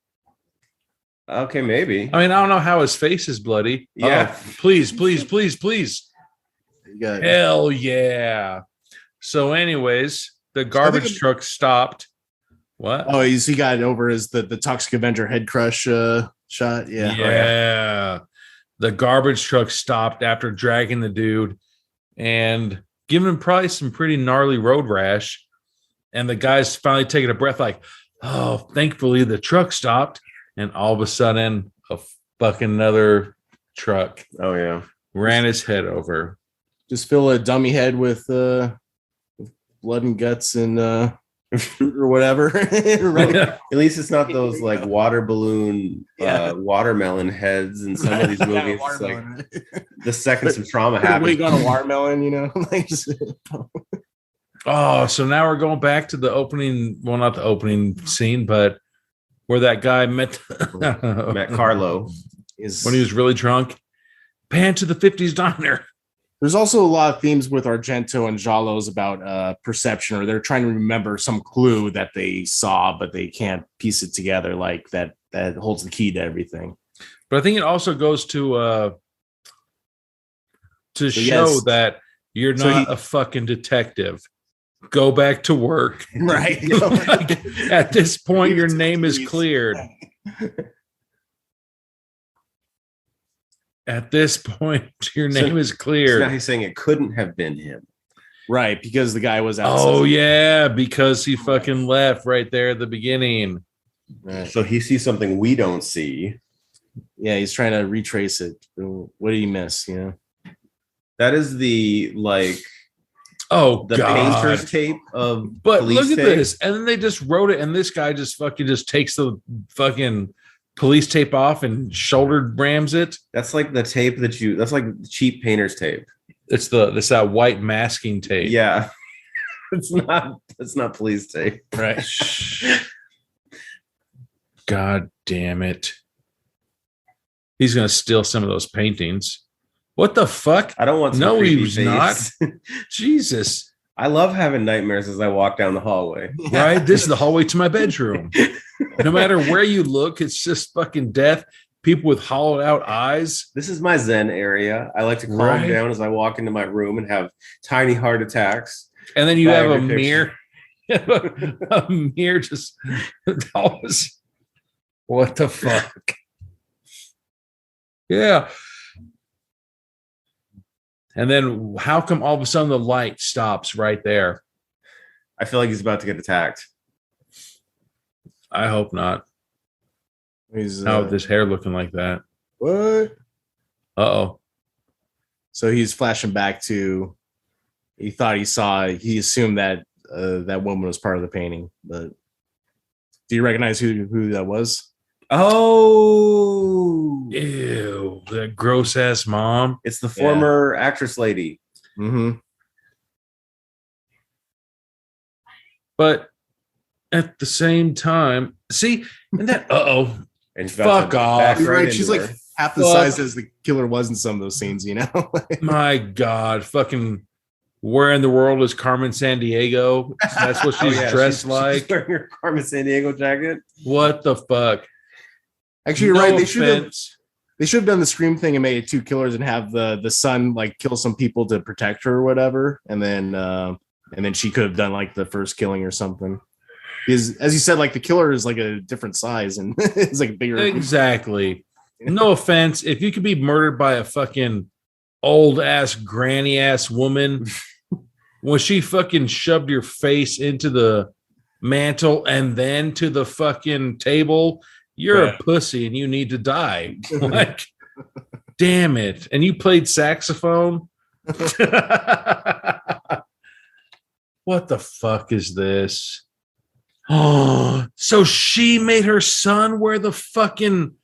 Okay, maybe. I mean, I don't know how his face is bloody. Yeah. Oh, please. You got Hell yeah. So, anyways, the garbage truck stopped. What? Oh, he got it over as the Toxic Avenger head crush shot. Yeah. Yeah. The garbage truck stopped after dragging the dude and giving him probably some pretty gnarly road rash. And the guy's finally taking a breath, like, oh, thankfully the truck stopped. And all of a sudden, a fucking another truck Oh yeah. ran his head over. Just fill a dummy head with blood and guts and fruit or whatever. Right. At least it's not those like water balloon, Yeah. watermelon heads in some of these movies. It's like Watermelon. the second some trauma Wig happens. on a watermelon, you know. Like just- Oh, so now we're going back to the opening. Well, not the opening scene, but where that guy met Matt Carlo. is when he was really drunk. Pan to the 50s diner. There's also a lot of themes with Argento and Giallos about perception, or they're trying to remember some clue that they saw, but they can't piece it together. Like that holds the key to everything. But I think it also goes to show yes. that you're So not a fucking detective. Go back to work. Right. Like, at this point, your name is cleared. At this point, your name is So now cleared. he's saying it couldn't have been him. Right, because the guy was outside. Oh yeah, because he fucking left right there at the beginning. Right. So he sees something we don't see. Yeah, he's trying to retrace it. What did he miss? You know. That is the like Oh the god. painter's tape of But police look at tape. this. And then they just wrote it, and this guy just fucking just takes the fucking police tape off and shoulder rams it. That's like the tape that's like cheap painter's tape. It's that white masking tape. Yeah. It's not police tape. Right. God damn it. He's gonna steal some of those paintings. What the fuck? I don't want some No, he creepy was face. not. Jesus. I love having nightmares as I walk down the hallway. Right? This is the hallway to my bedroom. No matter where you look, it's just fucking death. People with hollowed out eyes. This is my Zen area. I like to calm Right. down as I walk into my room and have tiny heart attacks. And then you have a Every mirror. A mirror just always. What the fuck? Yeah. And then how come all of a sudden the light stops right there? I feel like he's about to get attacked. I hope not. He's How with this hair looking like that? what? Uh-oh. So he's flashing back to. He thought he assumed that that woman was part of the painting, but do you recognize who that was? Oh, Ew, that gross ass mom. it's the former actress lady. Mm-hmm. But at the same time. See, and that And she's about Fuck to off. back You're right. into She's like her. half the Fuck. size as the killer was in some of those scenes, you know? my God, fucking where in the world is Carmen San Diego? That's what she's dressed like. She's wearing her Carmen San Diego jacket. What the fuck? Actually, you're No right. They should have offense. done the Scream thing and made it two killers and have the son like kill some people to protect her or whatever, and then she could have done like the first killing or something. Because as you said, like the killer is like a different size and it's like bigger. Exactly. No offense. If you could be murdered by a fucking old ass granny ass woman when she fucking shoved your face into the mantle and then to the fucking table, you're Yeah. a pussy and you need to die. Like, damn it. And you played saxophone? What the fuck is this? Oh, so she made her son wear the fucking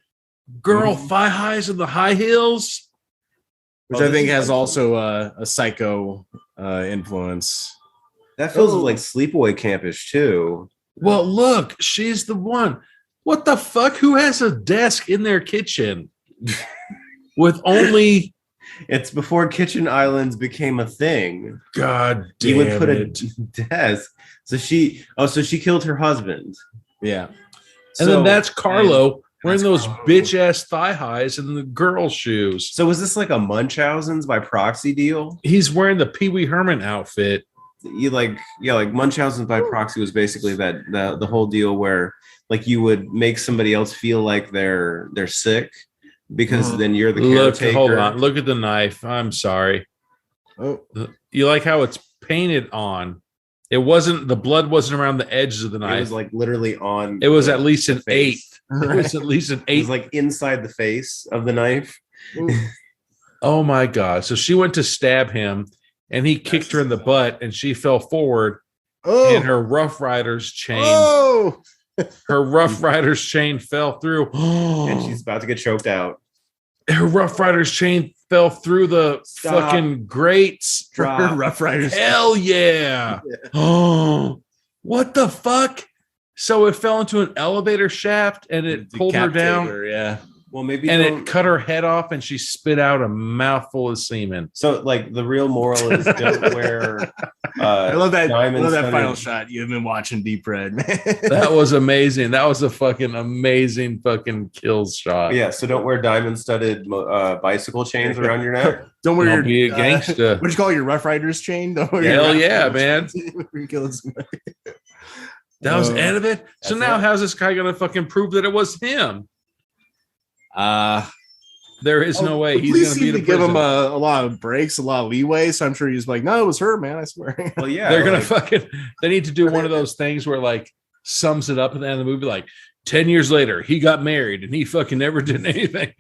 girl thigh highs and the high heels? Which Oh, I this think is has like- also a psycho influence. That feels like sleepaway campish too. Well, look, she's the one. What the fuck? Who has a desk in their kitchen with only It's before kitchen islands became a thing. God You would damn put it? a desk. So she killed her husband. Yeah. And then that's So- Carlo wearing that's those Carlo. bitch ass thigh highs and the girl shoes. So was this like a Munchausen's by proxy deal? He's wearing the Pee Wee Herman outfit. You like Munchausen's by proxy was basically that the whole deal where like you would make somebody else feel like they're sick because then you're the Look, caretaker. hold on. Look at the knife. I'm sorry. Oh, You like how it's painted on. It wasn't, the blood wasn't around the edges of the It knife. was like literally on. It was the- at least an the face. eighth. It was at least an It eighth. was like inside the face of the knife. Oh my God. So she went to stab him and he kicked her in the butt and she fell forward oh, and her Rough Riders chain, oh, her Rough Riders chain fell through. And she's about to get choked out. Her Rough Riders chain fell through the Stop. fucking grates. Drop. Rough Riders. Hell yeah. Oh, what the fuck? So it fell into an elevator shaft and it pulled her down Decapitated her, yeah. Well, maybe and don't- it cut her head off and she spit out a mouthful of semen. So like the real moral is don't wear. I love that. I diamond love that studded- final shot. You've been watching Deep Red, man. That was amazing. That was a fucking amazing fucking kills shot. Yeah, so don't wear diamond-studded bicycle chains around your neck. Don't wear Don't your be a gangsta. What do you call it, your Rough Riders chain? Don't wear your Hell Rough yeah, Riders man. chain when you're killing somebody. That was the end of it. So That's now it. how's this guy gonna fucking prove that it was him? There is no way The he's police gonna be seem the to give him prison. a lot of breaks, a lot of leeway. So I'm sure he's like, no, it was her, man. I swear. Well, yeah, They're gonna like, fucking. They need to do one of those things where like sums it up at the end of the movie, like 10 years later he got married and he fucking never did anything.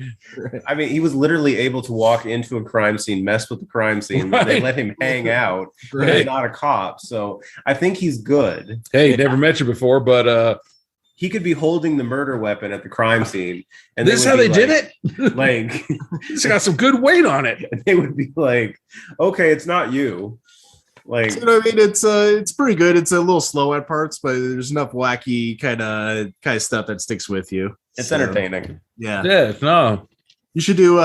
I mean, he was literally able to walk into a crime scene, mess with the crime scene. They Right. let him hang out. Right. He's not a cop, so I think he's good. Hey, never met you before, but He could be holding the murder weapon at the crime scene, and this is how they did it. Like, It's got some good weight on it. they would be like, "Okay, it's not you." Like, So, you know what I mean? It's pretty good. It's a little slow at parts, but there's enough wacky kind of stuff that sticks with you. it's So, entertaining. Yeah. Yeah, no. You should do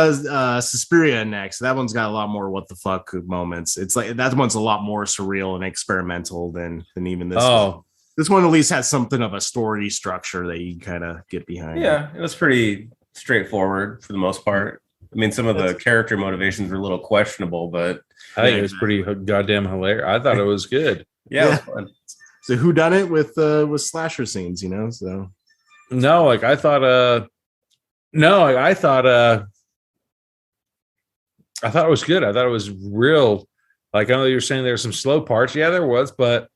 Suspiria next. That one's got a lot more what the fuck moments. It's like that one's a lot more surreal and experimental than even this one. Oh, This one at least has something of a story structure that you kind of get behind. Yeah, it was pretty straightforward for the most part. I mean, some of the character motivations were a little questionable, but I think it was pretty goddamn hilarious. I thought it was good. yeah, it was Yeah. fun. So who done it with slasher scenes, you know? So No, like I thought I thought it was good. I thought it was real. Like I know you're saying there's some slow parts. Yeah, there was, but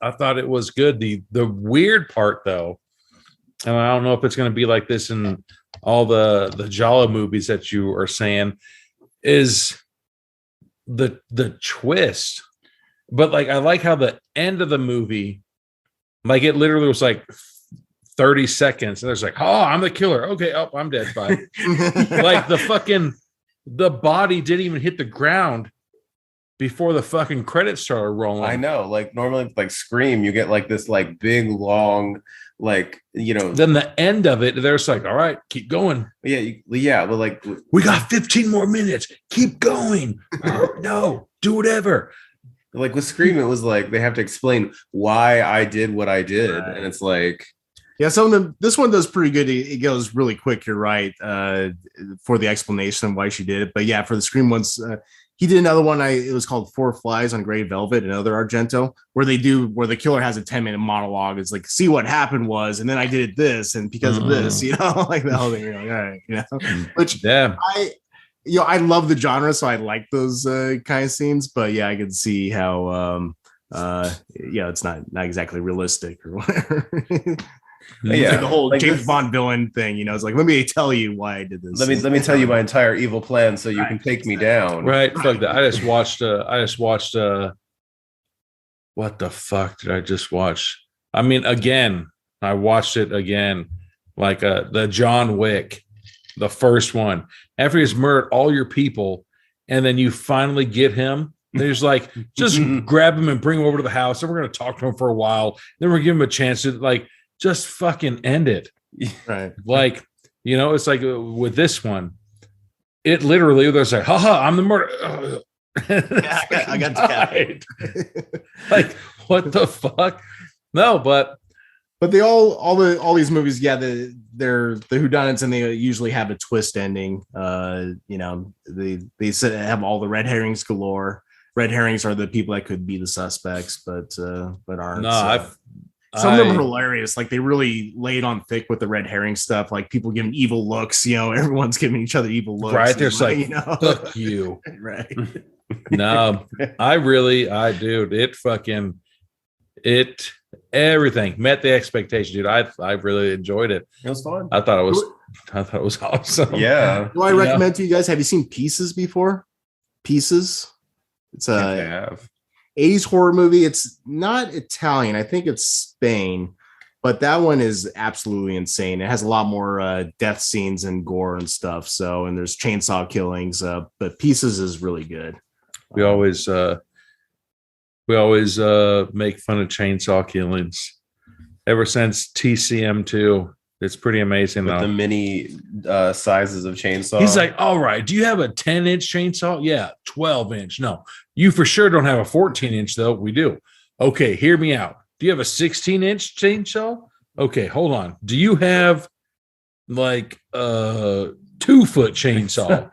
I thought it was good. The weird part though, and I don't know if it's going to be like this in all the Jala movies that you are saying, is the twist. But like I like how the end of the movie, like it literally was like 30 seconds, and there's like, oh, I'm the killer. Okay, oh, I'm dead. Bye. Like the body didn't even hit the ground before the fucking credits started rolling. I know. Like normally, like Scream, you get like this like big long, like Then the end of it, they're just like, all right, keep going. yeah. But like We got 15 more minutes. Keep going. No, do whatever. like with Scream, it was like they have to explain why I did what I did, Right. and it's like Yeah, some of them. This one does pretty good. It goes really quick. You're right for the explanation of why she did it. But yeah, for the Scream ones, he did another one. It was called Four Flies on Grey Velvet, another Argento, where the killer has a 10-minute monologue. It's like, see what happened was, and then I did this, and because of this, like the whole thing. You're like, all right, which Yeah. I love the genre, so I like those kind of scenes. But yeah, I can see how it's not exactly realistic or whatever. yeah, Like the whole like James this- Bond villain thing, it's like, let me tell you why I did this. let me tell you my entire evil plan so you can take me down. Right. Fuck that. I just watched what the fuck did I just watch? I mean, again, I watched it again, like the John Wick, the first one. After he's murdered all your people, and then you finally get him. There's like, just grab him and bring him over to the house, and we're gonna talk to him for a while. Then we're gonna give him a chance to like just fucking end it. Right. Like, it's like with this one, it literally there's like, haha, I'm the murderer. Yeah, I got died. Like, what the fuck? No, but they all these movies, yeah, they're the whodunits, and they usually have a twist ending. They have all the red herrings galore. Red herrings are the people that could be the suspects, but aren't. no, Some of them are hilarious. Like they really laid on thick with the red herring stuff. Like people giving evil looks. Everyone's giving each other evil looks. Right, there's like, fuck you. Right. No, it everything met the expectation, dude. I really enjoyed it. It was fun. I thought it was awesome. Yeah. Do I recommend to you guys? Have you seen Pieces before? Pieces. It's I a have. 80s horror movie. It's not Italian. I think it's Spain, but that one is absolutely insane. It has a lot more death scenes and gore and stuff. So, and there's chainsaw killings. But Pieces is really good. We always make fun of chainsaw killings. Ever since TCM2, it's pretty amazing. With Though. the mini sizes of chainsaw. He's like, all right, do you have a 10-inch chainsaw? Yeah, 12-inch. No, you for sure don't have a 14-inch, though. We do. Okay, hear me out. Do you have a 16-inch chainsaw? Okay, hold on. Do you have like a 2-foot chainsaw?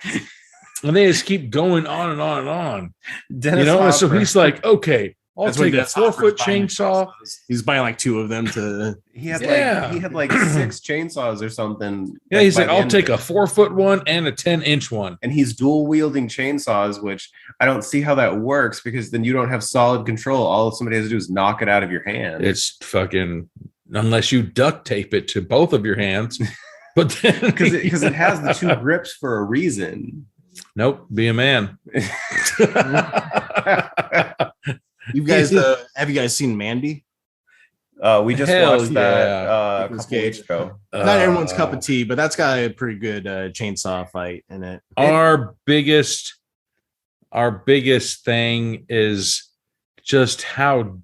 And they just keep going on and on and on. Dennis And so Hopper. he's like, okay, I'll That's when take a Dennis Hopper's 4-foot buying chainsaw. He's buying like 2 of them to. he had Yeah. like 6 chainsaws or something. Yeah, he's by like, the I'll end take of a it. 4-foot one and a 10-inch one. And he's dual wielding chainsaws, which I don't see how that works because then you don't have solid control. All somebody has to do is knock it out of your hand. It's fucking, unless you duct tape it to both of your hands. But then because it has the 2 grips for a reason. Nope, be a man. You guys, have you guys seen Mandy? We just Hell watched that yeah. a Nicolas couple weeks Cage. ago. Not everyone's cup of tea, but that's got a pretty good chainsaw fight in it. Our biggest thing is just how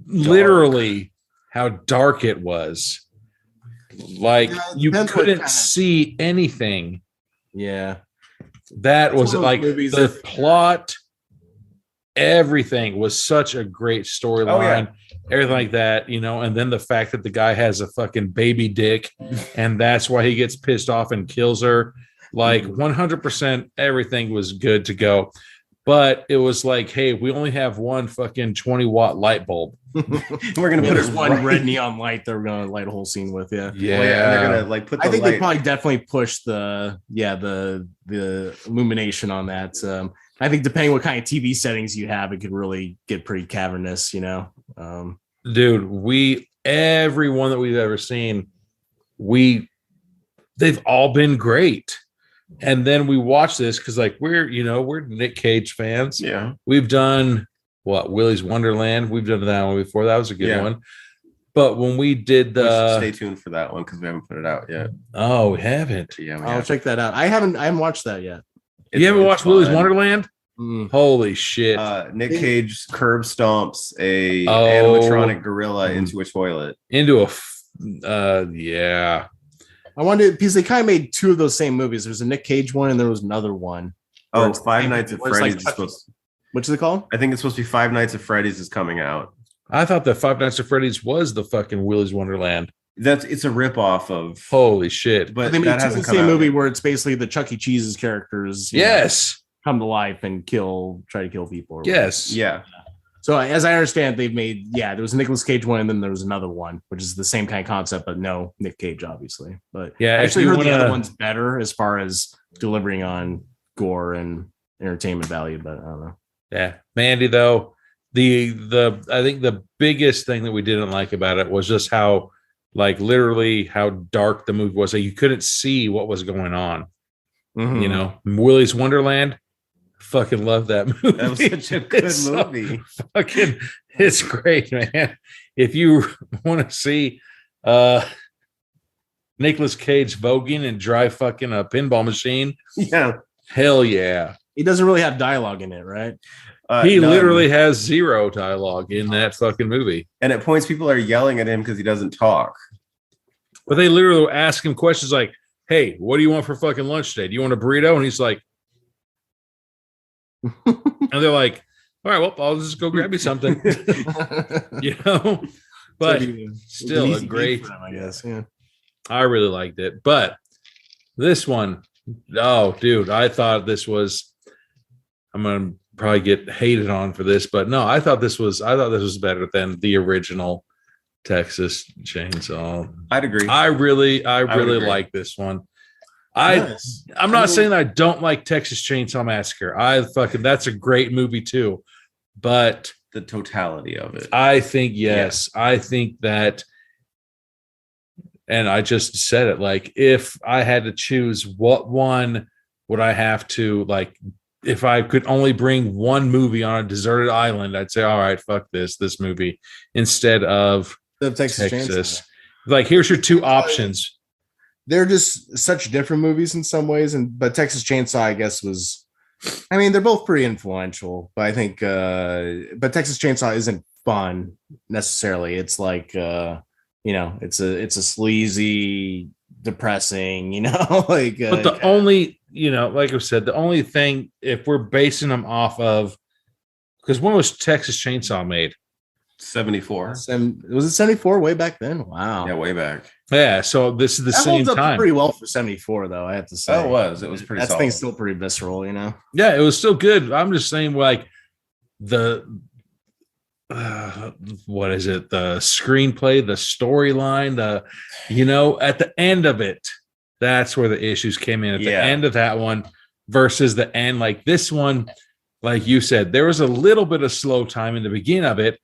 literally how dark it was. Like Yeah, it you depends what couldn't kind of- see anything. Yeah. That was one of those like movies the that- plot, everything was such a great storyline, Oh, yeah. everything like that, and then the fact that the guy has a fucking baby dick and that's why he gets pissed off and kills her. Like 100% everything was good to go. But it was like, hey, we only have one fucking 20-watt light bulb. We're gonna put There's it one right- red neon light that we're gonna light a whole scene with. Yeah. Well, yeah, and they're gonna like put the I think light. they probably definitely pushed the illumination on that. I think depending what kind of TV settings you have, it could really get pretty cavernous, Dude, everyone that we've ever seen, they've all been great. And then we watch this because like we're Nick Cage fans. Yeah. We've done Willy's Wonderland. We've done that one before. That was a good Yeah. one. But when we did We should stay tuned for that one because we haven't put it out yet. we haven't. Yeah, we I'll have. check that out. I haven't watched that yet. You haven't It's watched Willy's fun. Wonderland? Holy shit. Nick Cage curb stomps a Oh. animatronic gorilla into a toilet. Into yeah. I wanted because they kind of made two of those same movies. There's a Nick Cage one and there was another one. where Oh, it's the Five same Nights movie, at where it's Freddy's like is Chucky. supposed. What's it called? I think it's supposed to be Five Nights at Freddy's is coming out. I thought that Five Nights at Freddy's was the fucking Willy's Wonderland. It's a ripoff of. Holy shit. But They made that two of the hasn't come same out movie yet. where it's basically the Chuck E. Cheese's characters. you know, Yes. come to life and try to kill people. or Yes. Yeah, So as I understand, they've made there was a Nicolas Cage one, and then there was another one, which is the same kind of concept, but no Nick Cage, obviously. But Yeah, I if actually you heard the wanna- other one's better as far as delivering on gore and entertainment value, but I don't know. Yeah. Mandy, though, the I think the biggest thing that we didn't like about it was just how, like, literally how dark the movie was. Like, you couldn't see what was going on. Mhm. You know, Willy's Wonderland. Fucking love that movie. that was such a good It's so movie. fucking, it's great, man. If you want to see Nicolas Cage voguing and drive fucking a pinball machine, Yeah, hell yeah. He doesn't really have dialogue in it, right? He none. literally has zero dialogue in that fucking movie. And at points, people are yelling at him because he doesn't talk. But they literally ask him questions like, "Hey, what do you want for fucking lunch today? Do you want a burrito?" And he's like, and they're like, "All right, well, I'll just go grab you something." You know, but still a great. I guess. Yeah. I really liked it, but this one, oh, dude, I thought this was. I'm gonna probably get hated on for this, but no, I thought this was better than the original Texas Chainsaw. I'd agree. I really agree. like this one. Yes. I'm not saying that I don't like Texas Chainsaw Massacre. That's a great movie too, but the totality of it. I think yes, I think that. And I just said it, like, if I had to choose, what one would I have to, like, if I could only bring one movie on a deserted island, I'd say, all right, fuck this movie instead of The Texas Texas. Chainsaw. Like, here's your two options. They're just such different movies in some ways, but Texas Chainsaw, I guess, was. I mean, they're both pretty influential, but I think, but Texas Chainsaw isn't fun necessarily. It's like, it's a sleazy, depressing, like. But the only, like I said, the only thing, if we're basing them off of, because when was Texas Chainsaw made? 74. was it 74 way back then? Wow. Yeah, way back. Yeah, so this is the That same holds up time. pretty well for 74, though. I have to say. Oh, it was pretty That solid. thing's still pretty visceral, Yeah, it was still good. I'm just saying, like, the what is it? The screenplay, the storyline, at the end of it, that's where the issues came in. At the end of that one versus the end, like this one, like you said, there was a little bit of slow time in the beginning of it,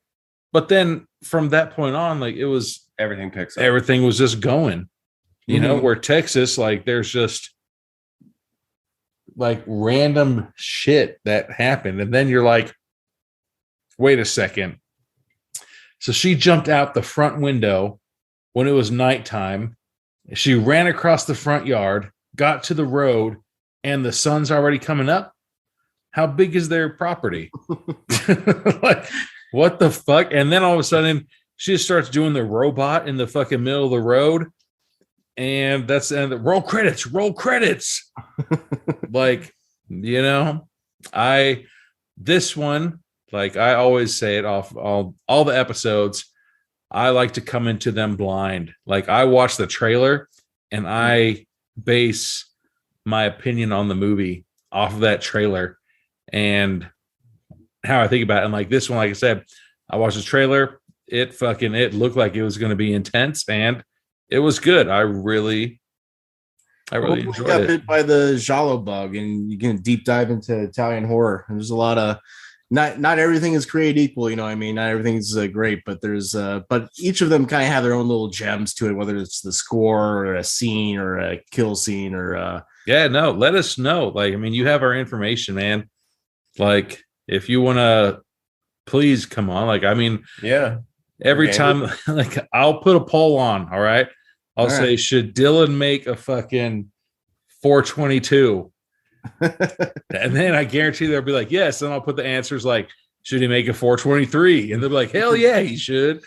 but then from that point on, like, it was Everything picks up. everything was just going. Where Texas, like, there's just like random shit that happened, and then you're like, wait a second. So she jumped out the front window when it was nighttime. She ran across the front yard, got to the road, and the sun's already coming up. How big is their property? Like, what the fuck? And then all of a sudden, she just starts doing the robot in the fucking middle of the road. And that's the roll credits. Like, this one, like I always say it off all the episodes, I like to come into them blind. Like, I watch the trailer and I base my opinion on the movie off of that trailer and how I think about it. And like this one, like I said, I watched the trailer. It looked like it was going to be intense, and it was good. I really enjoyed got it. bit by the Giallo bug, and you can deep dive into Italian horror. There's a lot of not everything is created equal. Not everything is great, but there's but each of them kind of have their own little gems to it, whether it's the score or a scene or a kill scene or let us know. Like, I mean, you have our information, man. Like, if you want to, please come on. Like, I mean, Yeah. every Okay. time, like, I'll put a poll on. All right. I'll All say, right. should Dylan make a fucking 422? And then I guarantee they'll be like, yes. And I'll put the answers like, should he make it 423? And they'll be like, hell yeah, he should.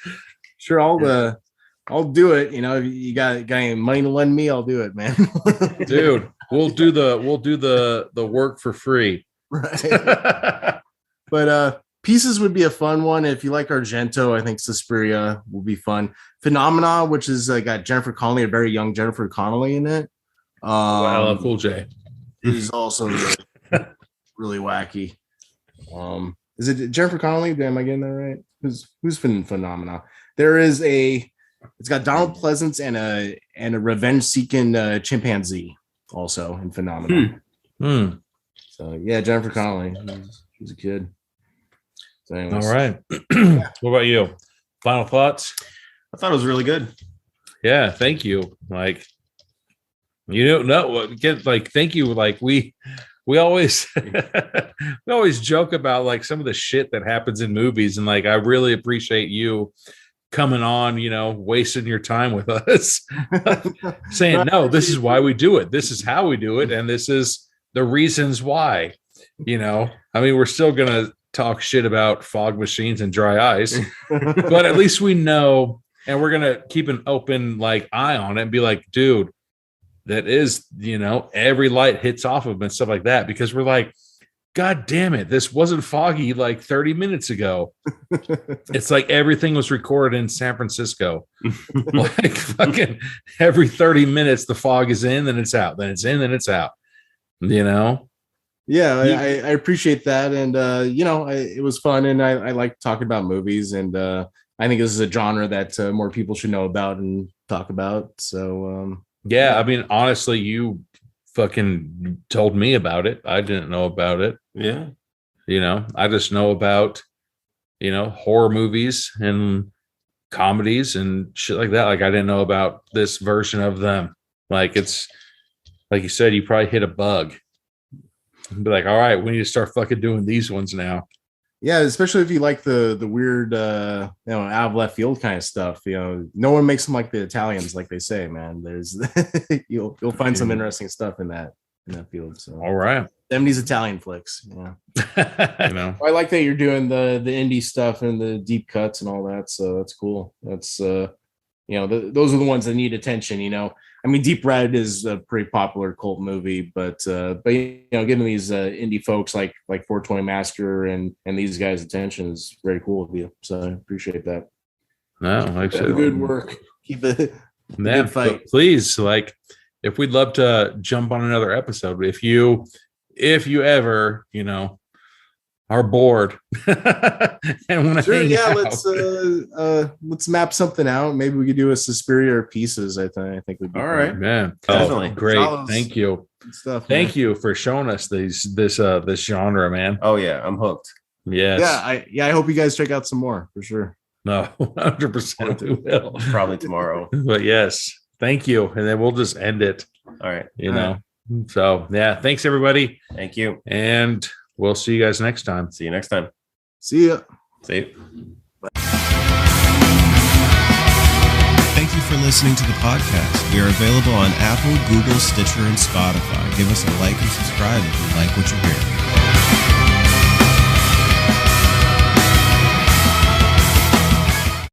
Sure, I'll do it. You know, if you got any money to lend me, I'll do it, man. Dude, we'll do the work for free. Right. But Pieces would be a fun one. If you like Argento, I think Suspiria will be fun. Phenomena, which is got Jennifer Connelly, a very young Jennifer Connelly in it. Wow, Cool J. Is also really wacky. Is it Jennifer Connelly? Am I getting that right? Who's in Phenomena? There is it's got Donald Pleasance and a revenge-seeking chimpanzee also in Phenomena. So yeah, Jennifer Connelly. She's a kid. So anyways. All right. What about you? Final thoughts? I thought it was really good. Yeah, thank you. Like, you don't know what get like. Thank you. Like we always we always joke about like some of the shit that happens in movies, and like I really appreciate you coming on. You know, wasting your time with us, saying no. This is why we do it. This is how we do it, and this is the reasons why. You know, I mean, we're still gonna talk shit about fog machines and dry ice, but at least we know, and we're gonna keep an open like eye on it and be like, dude, that is, you know, every light hits off of them and stuff like that, because we're like, God damn it, this wasn't foggy like 30 minutes ago. It's like everything was recorded in San Francisco. Like fucking every 30 minutes the fog is in, then it's out, then it's in, then it's out. You know? Yeah, I appreciate that. And you know, it was fun, and I like talking about movies, and I think this is a genre that more people should know about and talk about. So yeah, I mean, honestly, you fucking told me about it. I didn't know about it. Yeah. You know, I just know about, you know, horror movies and comedies and shit like that. Like I didn't know about this version of them. Like it's like you said, you probably hit a bug. Be like, all right, we need to start fucking doing these ones now. Yeah, especially if you like the weird, you know, out of left field kind of stuff. You know, no one makes them like the Italians, like they say. Man, there's you'll find some interesting stuff in that field. So, all right, 70s Italian flicks. Yeah, you know, I like that you're doing the indie stuff and the deep cuts and all that. So that's cool. That's you know, those are the ones that need attention. You know, I mean, Deep Red is a pretty popular cult movie, but you know, giving these indie folks like 420 Massacre and these guys attention is very cool of you. So I appreciate that. No, like good work. Keep it. Yeah, fight. Please, like, if we'd love to jump on another episode, if you ever, you know, are bored and want to hang out. Let's map something out. Maybe we could do a Suspiria or Pieces. I think would be all fun. right, man. Definitely. Oh, great. Follows. Thank you. Good stuff. Thank you for showing us this genre, man. Oh yeah, I'm hooked. Yes. I hope you guys check out some more for sure. No, 100% we will. Probably tomorrow. But yes, thank you. And then we'll just end it, All right. you know. So yeah, thanks everybody. Thank you. And we'll see you guys next time. See you next time. See ya. See you. Thank you for listening to the podcast. We are available on Apple, Google, Stitcher, and Spotify. Give us a like and subscribe if you like what you hear.